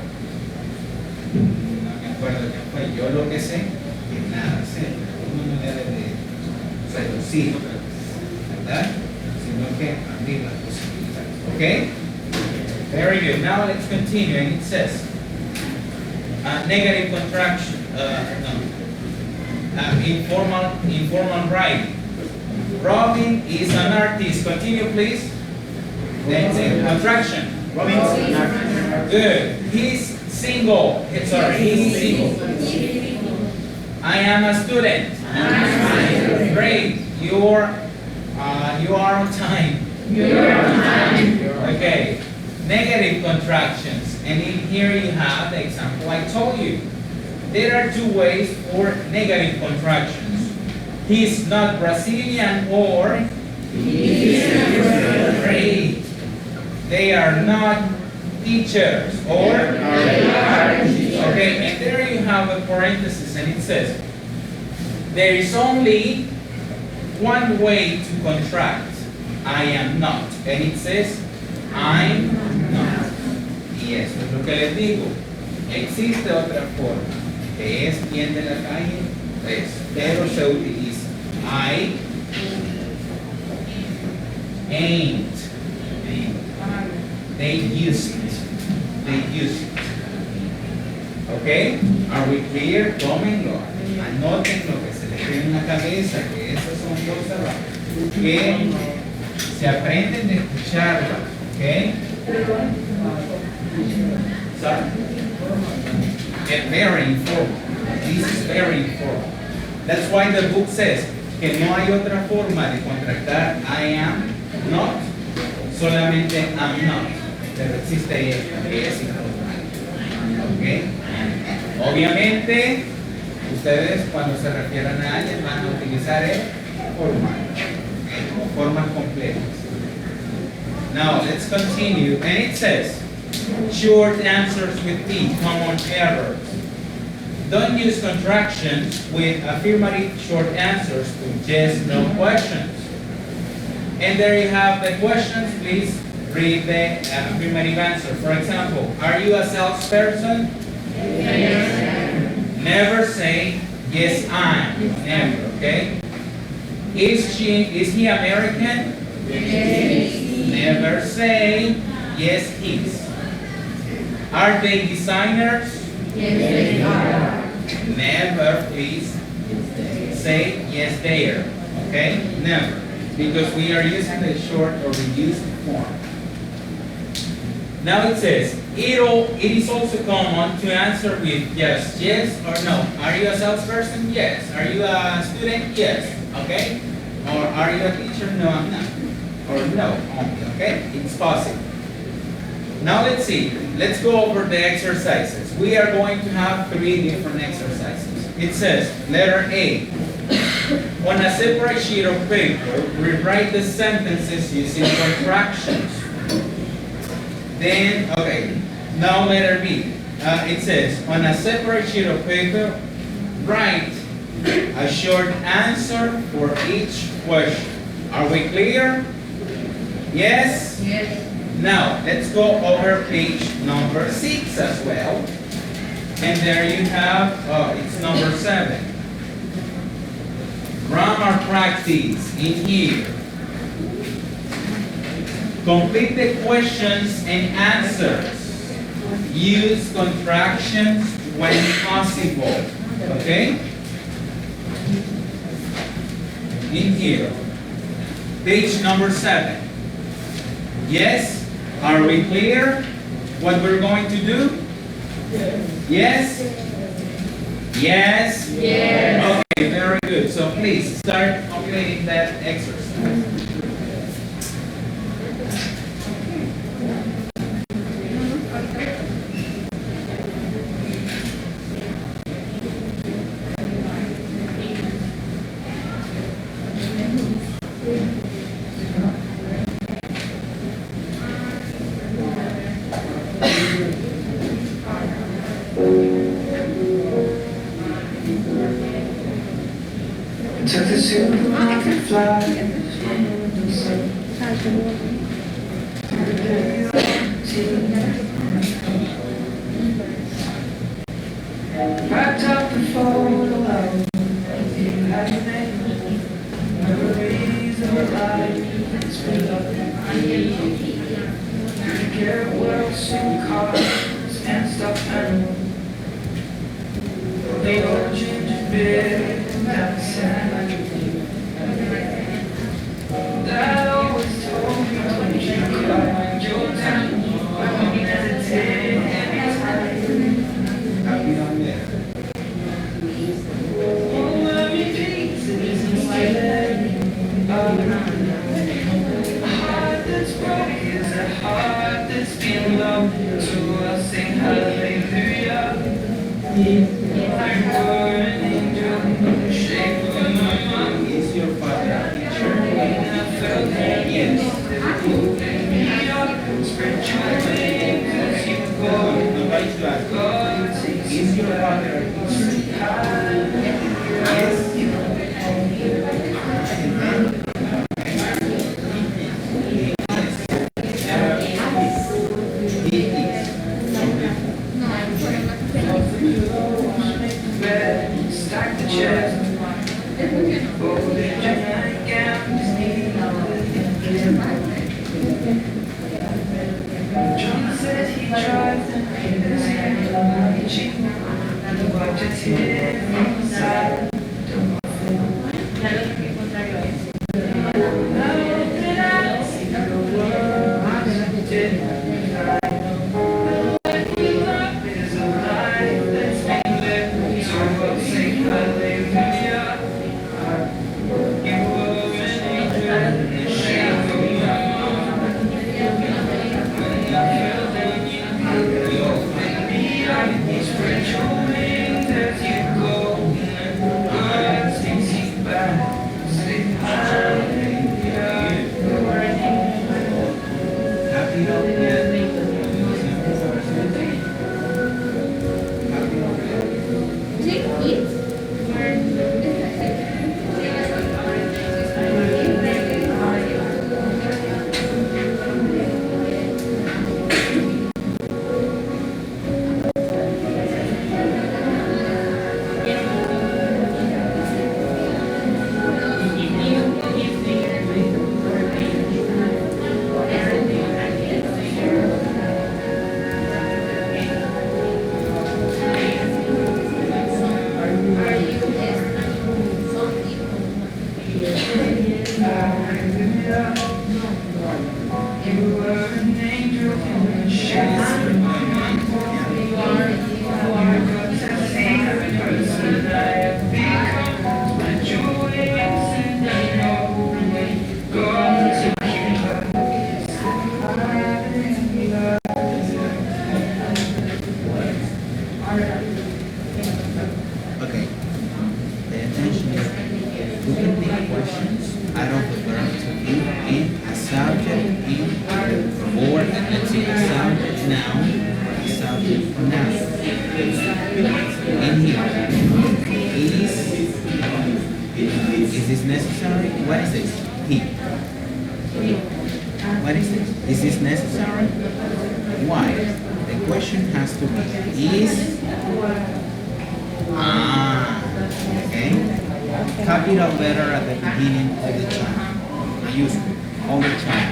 no me acuerdo quién fue, yo lo que sé, que nada sé, uno no debe de reducir, ¿verdad? Sino que abrir las posibilidades. ¿Ok? Very good. Now let's continue. And it says, negative contraction, informal writing. Robin is an artist. Continue, please. Then say contraction. Robin is an artist. Good. He's single. Sorry, he's single. I am a student. Great. You are on time. Okay. Negative contractions. And in here you have the example I told you. There are two ways for negative contractions. He's not Brazilian or great. They are not teachers or okay, and there you have a parenthesis and it says there is only one way to contract. I am not. And it says I'm not. Y eso es lo que les digo. Existe otra forma, que es bien de la calle, pero se utiliza. I ain't. They use it. ¿Ok? Are we clear? Tómenlo. Anoten lo que se les quede en la cabeza, que esas son cosas que se aprenden de escucharlas. ¿Ok? Sorry. Get very informal. This is very informal. That's why the book says que no hay otra forma de contractar I am not, solamente I'm not. Pero existe esta, que es informal. ¿Ok? Obviamente, ustedes cuando se refieran a alguien van a utilizar el formal, ¿ok? O formas completas. Now, let's continue. And it says, short answers with P, common errors. Don't use contractions with affirmative short answers to yes, no questions. And there you have the questions. Please read the affirmative answer. For example, are you a salesperson? Yes. Never say, yes, I'm. Never, okay? Is he American? Yes. Never say, yes, he's. Are they designers? Yes, they are. Never, please, say, yes, they are. Okay? Never. Because we are using the short or reduced form. Now it says, it is also common to answer with yes, yes, or no. Are you a salesperson? Yes. Are you a student? Yes. Okay? Or are you a teacher? No, I'm not. Or no, only. Okay? It's possible. Now let's see. Let's go over the exercises. We are going to have 3 different exercises. It says, letter A. On a separate sheet of paper, rewrite the sentences using contractions. Then, okay, now letter B. It says, on a separate sheet of paper, write a short answer for each question. Are we clear? Yes? Yes. Now, let's go over page number 6 as well. And there you have, it's number 7. Grammar practice in here. Complete the questions and answers. Use contractions when possible. Okay? In here. Page number 7. Yes? Are we clear what we're going to do? Yes? Yes? Yes. Okay, very good. So please start completing that exercise. Took the supermarket fly. Wrapped up the photo album. Memories of a life that's filled up. Get well, soon cars and stuffed animals. The old ginger beer and the sand. Dad always told me when you cry, your time, I won't hesitate anytime. Happy on there. All of your pieces instead. A heart that's broke is a heart that's been loved. So I'll sing hallelujah. You were an angel, shape of my mind. Is your father a teacher? And I felt that Yes. you picked me up, spread your wings as you go. Nobody should ask. God takes Is your father a teacher? Yes. He is. bed, stack the chairs, fold the nightgowns, John said he drives and his hand cheap, wiped his head from the side. Spread your wings as you go, and I takes you back hallelujah. You were an angel in the shape of my mind. You got to see the person I have become. The joy and I know God to keep us. Okay. Pay attention. We can make questions out of the verb to be in, a subject in, or let's say a subject noun, a subject noun. In here. Is this necessary? What is this? He. What is this? Is this necessary? Why? The question has to be is. Okay. Capital letter at the beginning all the time. Use it all the time.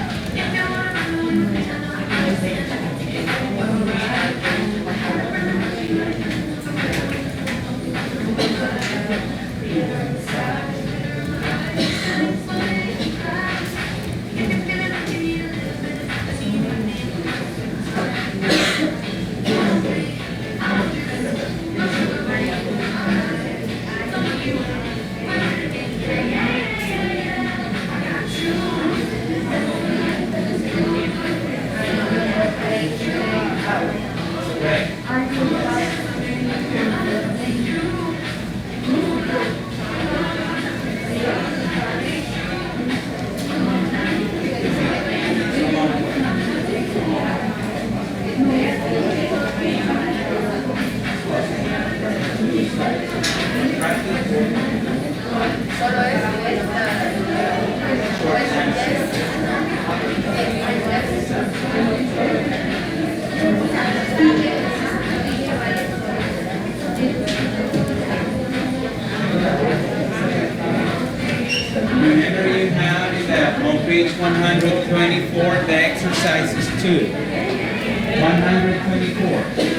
Remember you have in on page 124 the exercises too. 124.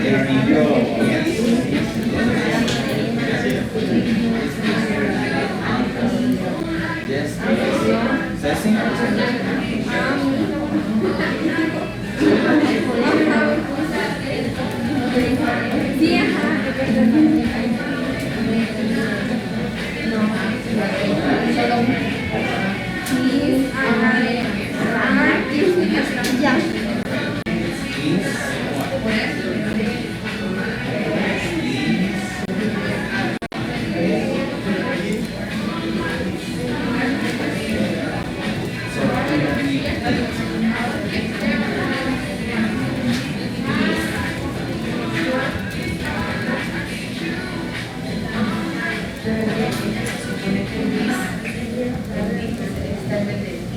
There you go. Yes. Yes. Ceci?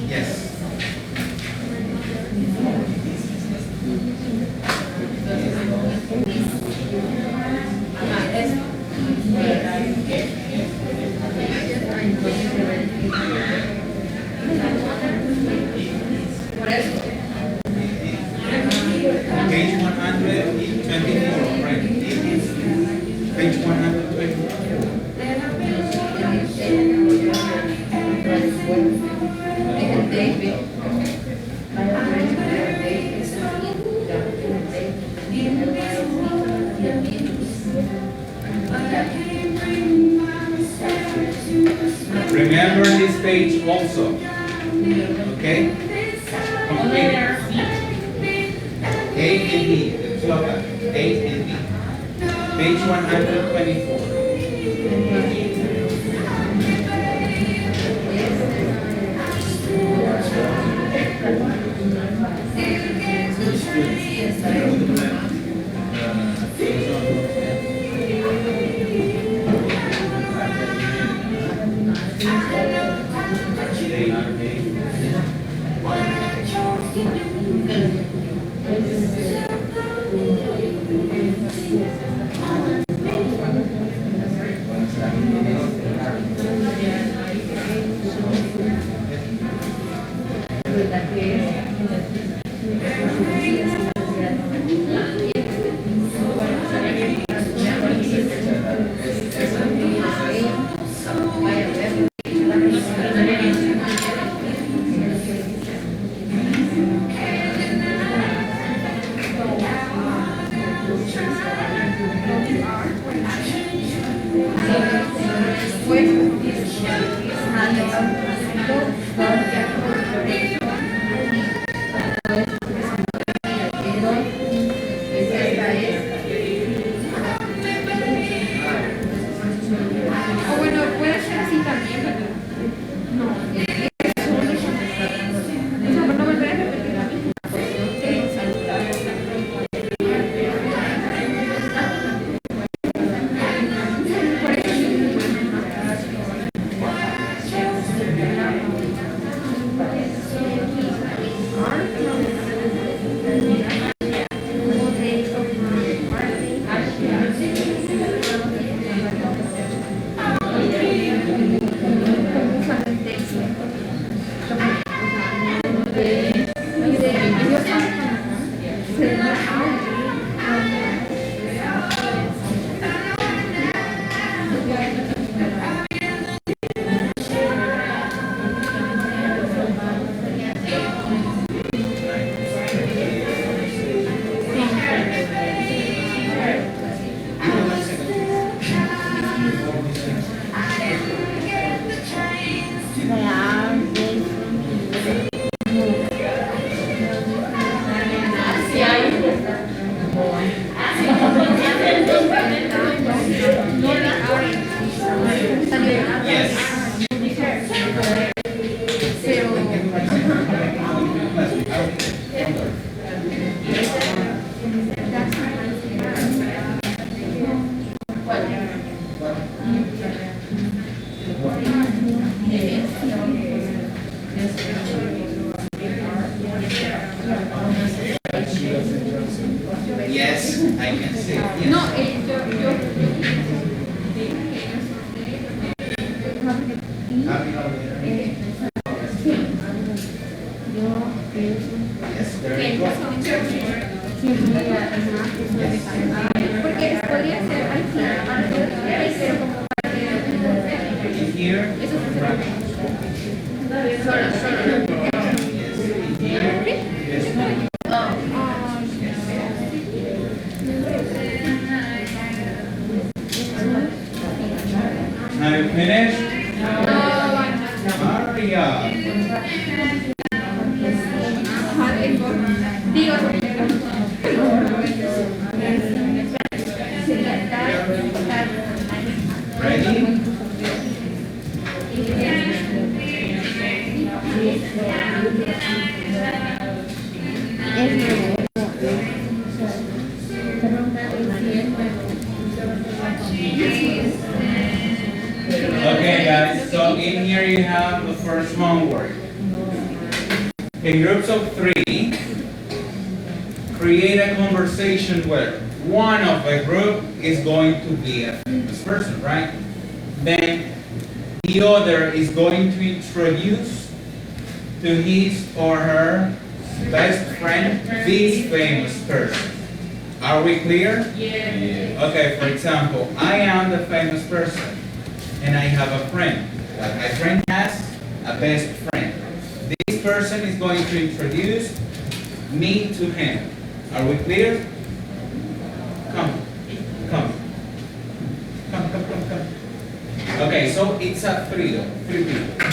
Yes. Page 124, right? Page 124. Remember this page also. Okay? Complete it. A and B, the two of them, A and B. Page 124. O bueno, puede ser así también, ¿verdad? No, no volver a repetir la misma. Yes, I can see. Yes. No, Yes, very good. porque podría ser ahí sí, pero como In here. Now you finished? Hurry up. Ready? Okay guys, so in here you have the first homework. In groups of 3, create a conversation where one of the group is going to be a famous person, right? Then the other is going to introduce to his or her best friend this famous person. Are we clear? Yeah. Okay, for example, I am the famous person and I have a friend. But my friend has a best friend. This person is going to introduce me to him. Are we clear? Come. Okay, so it's a three people.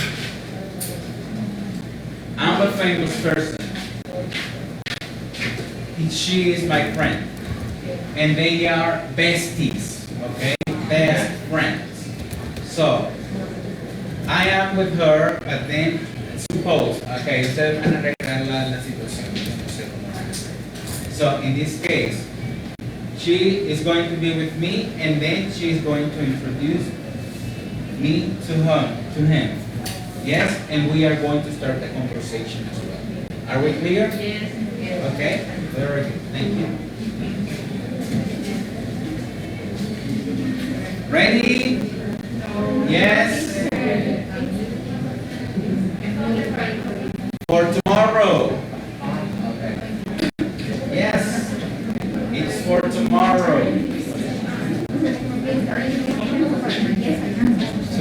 a famous person. She is my friend. And they are besties, okay? Best friends. So, I am with her, but then, suppose, okay, ustedes van a recrear la situación. Yo no sé cómo van a hacer. So, in this case, she is going to be with me, and then she is going to introduce me to him. Yes, and we are going to start the conversation as well. Are we clear? Yes. Okay, very good. Thank you. Ready? Yes. For tomorrow. Okay. Yes. It's for tomorrow.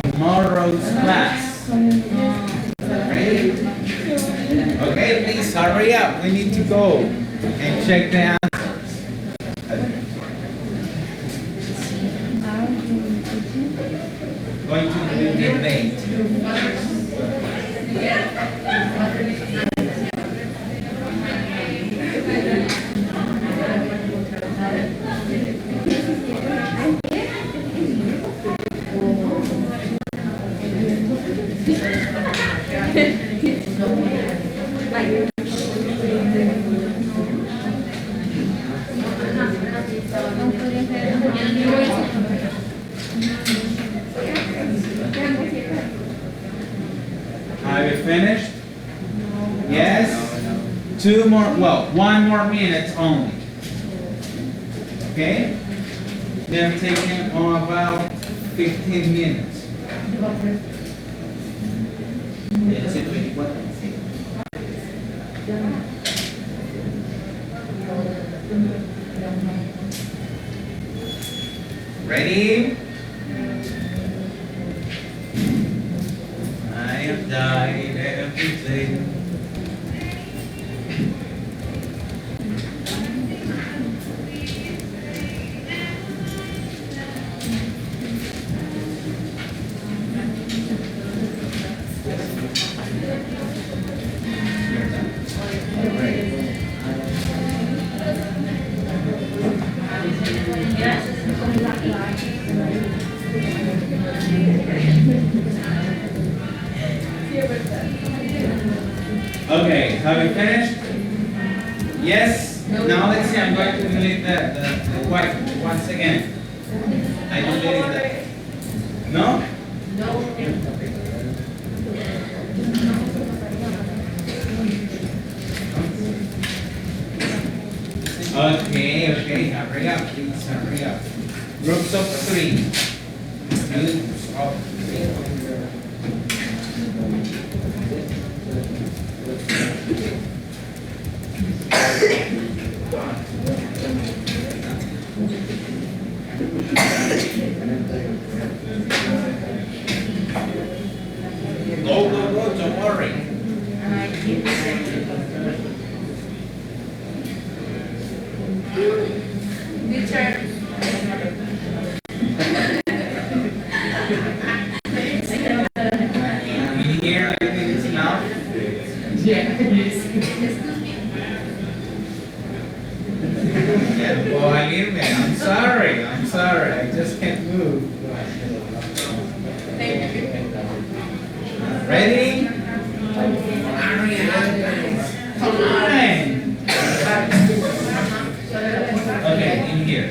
Tomorrow's class. Ready? Okay, please hurry up. We need to go and check the answers. Going to do debate. Have you finished? Yes? Two more, well, 1 more minute only. Okay? They're taking about 15 minutes. Ready? I have died every day. Okay, have you finished? Yes? Now let's see, I'm going to delete the white once again. I deleted that. No? Okay, hurry up, please, hurry up. Groups of 3. Groups of 3. Go, don't worry. In here, I think it's enough. Yeah, I'm sorry, I just can't move. Ready? Hurry up, guys. Come on. Okay, in here.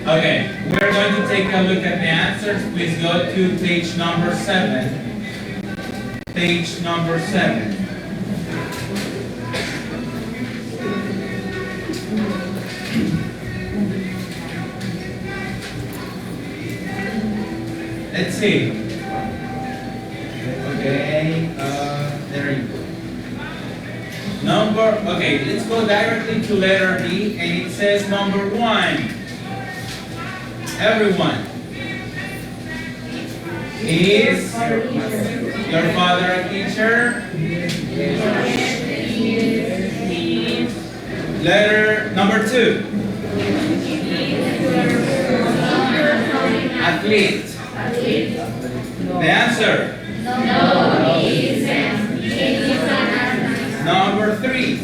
Okay, we're going to take a look at the answers. Please go to page number 7. Page number 7. Let's see. Okay, there you go. Okay, let's go directly to letter B, and it says number 1. Everyone is Your father a teacher? Letter number 2. Athlete. The answer. Number 3.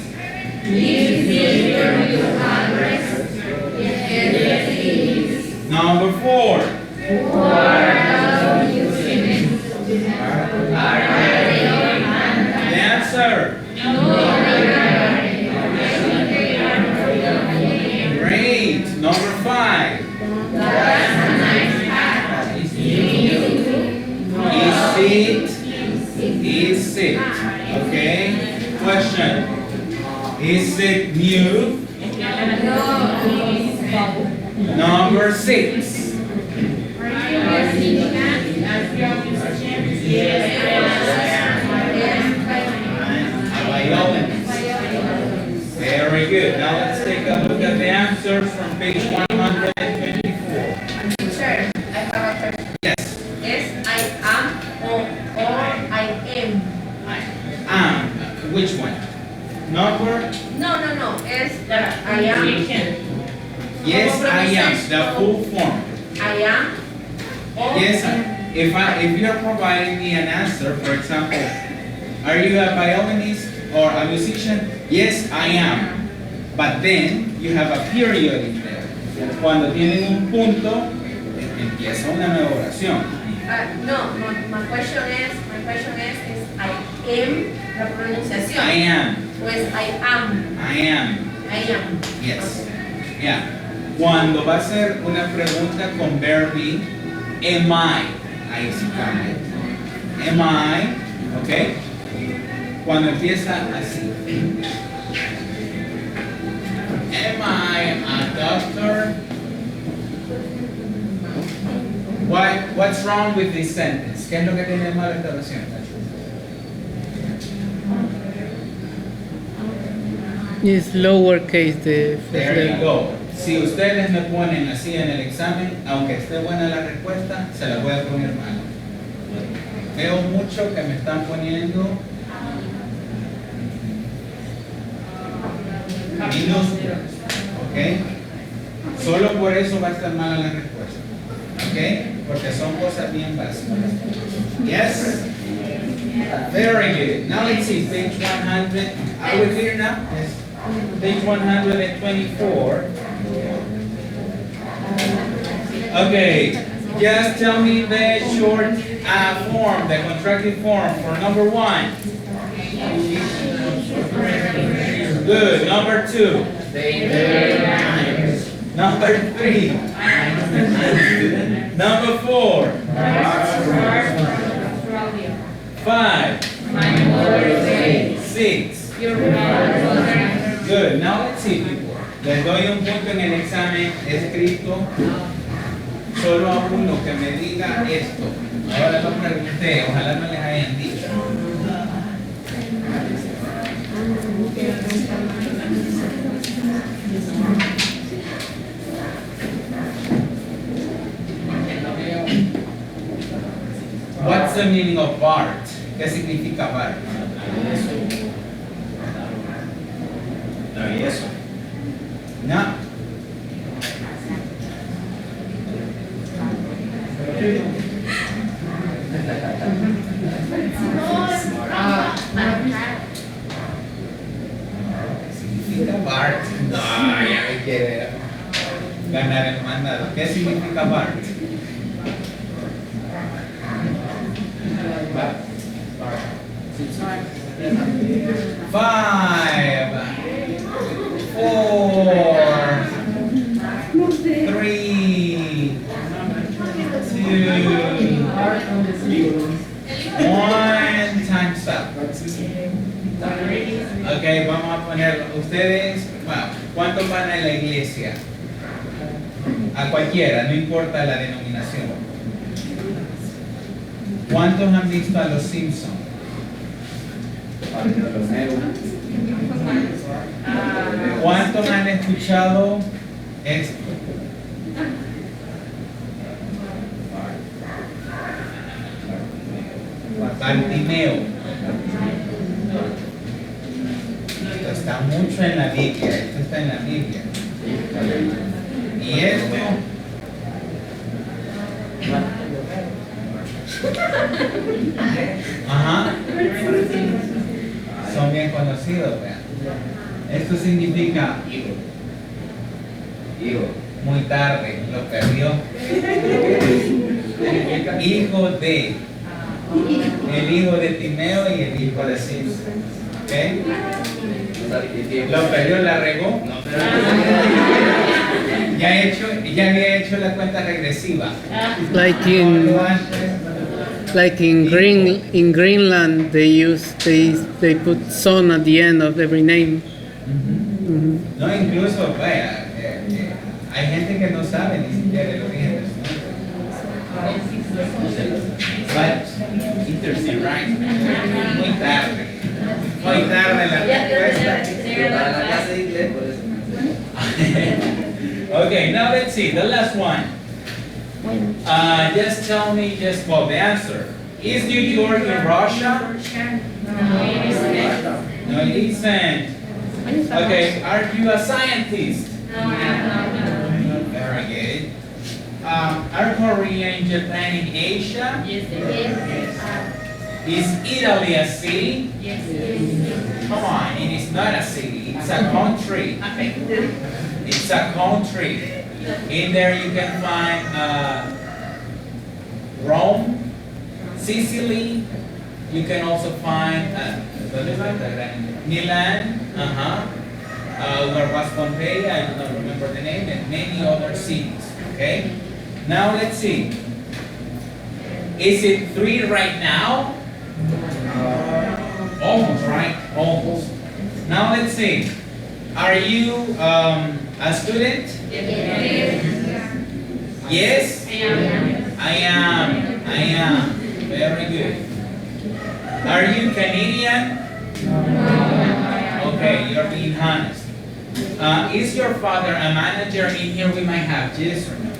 Number 4. The answer. Great. Number 5. Is it? Okay. Question. Is it new? Number 6. Very good. Now let's take a look at the answers from page 124. Sir, I have a question. Yes. Yes, I am or I am. Which one? Number? No. Es I am. Yes, I am. The full form. I am. Or Yes, if you are providing me an answer, for example, are you a violinist or a musician? Yes, I am. But then you have a period in there. Cuando tienen un punto, empieza una nueva oración. No, my question is I am la pronunciación. I am. Pues I am. I am. Yes. Yeah. Cuando va a ser una pregunta con verb be, am I? Ahí sí cambia. Am I? ¿Ok? Cuando empieza así. Am I a doctor? What's wrong with this sentence? ¿Qué es lo que tiene de malo esta oración? Is lowercase the first There you letter. go. Si ustedes me ponen así en el examen, aunque esté buena la respuesta, se la voy a poner mal. Veo mucho que me están poniendo minúsculas, ¿ok? Solo por eso va a estar mala la respuesta, ¿ok? Porque son cosas bien básicas. Yes? Very good. Now let's see, page 100. Are we clear now? Yes. Page 124. Okay, just tell me the short form, the contracted form for number 1. Good. Number 2. Number 3. Number 4. 5. 6. Good. Now let's see, people. Les doy un punto en el examen escrito. Solo a uno que me diga esto. Ahora lo pregunté, ojalá no les hayan dicho. What's the meaning of Bart? ¿Qué significa Bart? Travieso. No. Significa Bart. No, ya me quiere ganar el mandado. ¿Qué significa Bart? Five, 4, 3, 2, 1, time's up. Ok, vamos a poner ustedes, bueno, ¿cuántos van a la iglesia? A cualquiera, no importa la denominación. ¿Cuántos han visto a los Simpsons? ¿Cuántos han escuchado esto? Bartimeo. Esto está mucho en la Biblia, esto está en la Biblia. Y esto, ajá, son bien conocidos, vean. Esto significa muy tarde, lo perdió. Hijo de, el hijo de Timeo y el hijo de Cis. ¿Ok? Lo perdió, la regó. Ya había hecho la cuenta regresiva. Like in Greenland, they put son at the end of every name. No, incluso, vaya, hay gente que no sabe ni siquiera el origen de su nombre. But, interesting, right? Muy tarde. Muy tarde la respuesta. Okay, now let's see, the last one. Just tell me, well, the answer. Is New York in Russia? No, it isn't. Okay, are you a scientist? Very good. Are Korea and Japan in Asia? Is Italy a city? Come on, it is not a city, it's a country. It's a country. In there you can find Rome, Sicily. You can also find Milan, where was Pompeii, I do not remember the name, and many other cities. Okay? Now let's see. Is it 3 right now? Almost, right? Almost. Now let's see. Are you a student? Yes? I am. Very good. Are you Canadian? Okay, you're being honest. Is your father a manager? In here we might have yes or no.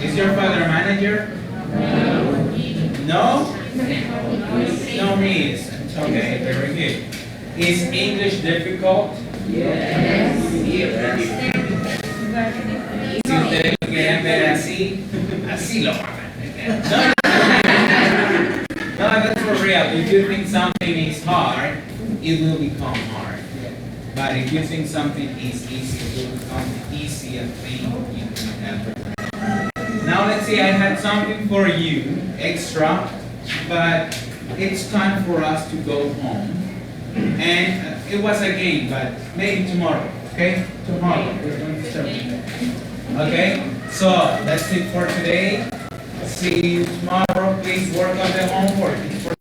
Is your father a manager? No? No, he isn't. Okay, very good. Is English difficult? Yes. Si ustedes lo quieren ver así, así lo van a ver. No, that's for real. If you think something is hard, it will become hard. But if you think something is easy, it will become the easiest thing you can ever. Now let's see, I had something for you, extra, but it's time for us to go home. And it was a game, but maybe tomorrow, okay? Tomorrow, we're going to start with that. Okay? So, that's it for today. See you tomorrow. Please work on the homework. It's for